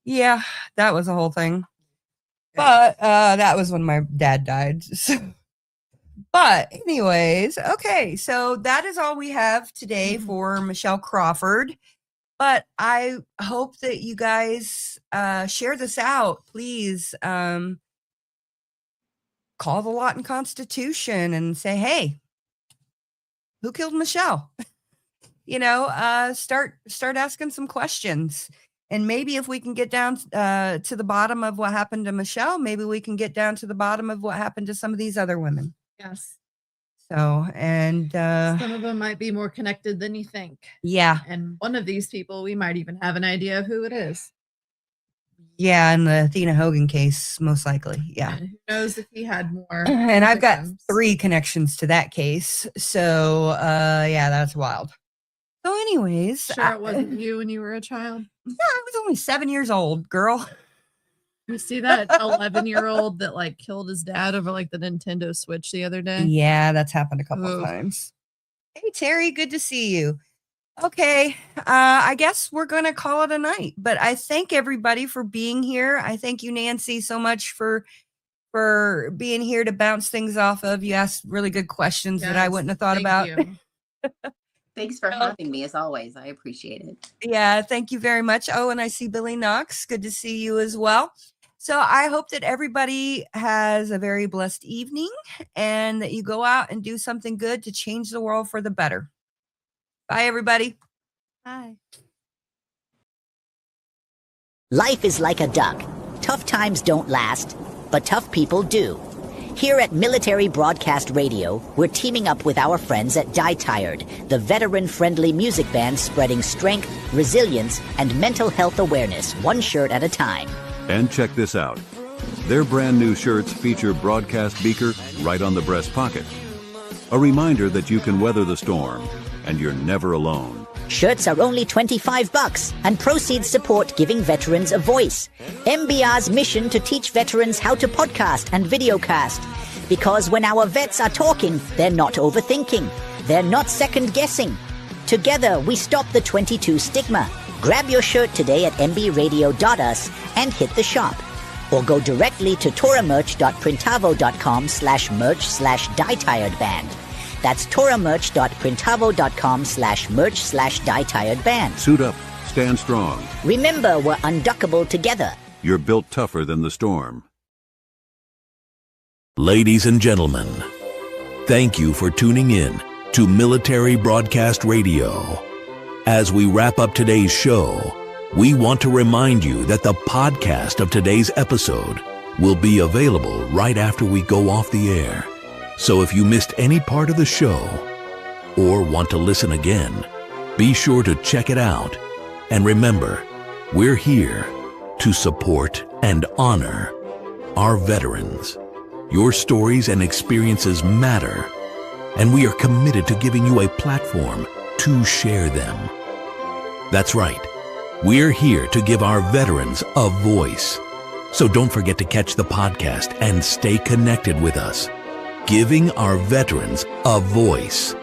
Yeah, that was a whole thing. But that was when my dad died. But anyways, okay, so that is all we have today for Michelle Crawford. But I hope that you guys share this out. Please call the Lawton Constitution and say, hey, who killed Michelle? Start asking some questions. And maybe if we can get down to the bottom of what happened to Michelle, maybe we can get down to the bottom of what happened to some of these other women. Yes. So, and Some of them might be more connected than you think. yeah, And one of these people, we might even have an idea of who it is. yeah, in the Athena Hogan case, most likely. Yeah. And who knows if he had more. And I've got victims. 3 connections to that case. So, yeah, that's wild. So, anyways, Sure, it wasn't you when you were a child. Yeah, I was only 7 years old, girl. You see that 11-year-old that like killed his dad over like the Nintendo Switch the other day? Yeah, that's happened a couple of Oof. times. Hey, Terry, good to see you. Okay, I guess we're going to call it a night, but I thank everybody for being here. I thank you, Nancy, so much for being here to bounce things off of. You asked really good questions that I Yes, wouldn't have thought thank about. you. Thanks for having me, as always. I appreciate it. Yeah, thank you very much. Oh, and I see Billy Knox. Good to see you as well. So I hope that everybody has a very blessed evening and that you go out and do something good to change the world for the better. Bye, everybody. Hi. Life is like a duck. Tough times don't last, but tough people do. Here at Military Broadcast Radio, we're teaming up with our friends at Die Tired, the veteran-friendly music band spreading strength, resilience, and mental health awareness one shirt at a time. And check this out. Their brand new shirts feature broadcast beaker right on the breast pocket. A reminder that you can weather the storm, and you're never alone. Shirts are only $25, and proceeds support giving veterans a voice. MBR's mission to teach veterans how to podcast and videocast. Because when our vets are talking, they're not overthinking. They're not second-guessing. Together, we stop the 22 stigma. Grab your shirt today at mbradio.us and hit the shop. Or go directly to toramerch.printavo.com/merch/dietiredband. That's toramerch.printavo.com/merch/dietiredband. Suit up, stand strong. Remember, we're unduckable together. You're built tougher than the storm. Ladies and gentlemen, thank you for tuning in to Military Broadcast Radio. As we wrap up today's show, we want to remind you that the podcast of today's episode will be available right after we go off the air. So if you missed any part of the show or want to listen again, be sure to check it out. And remember, we're here to support and honor our veterans. Your stories and experiences matter, and we are committed to giving you a platform to share them. That's right. We're here to give our veterans a voice. So don't forget to catch the podcast and stay connected with us. Giving our veterans a voice.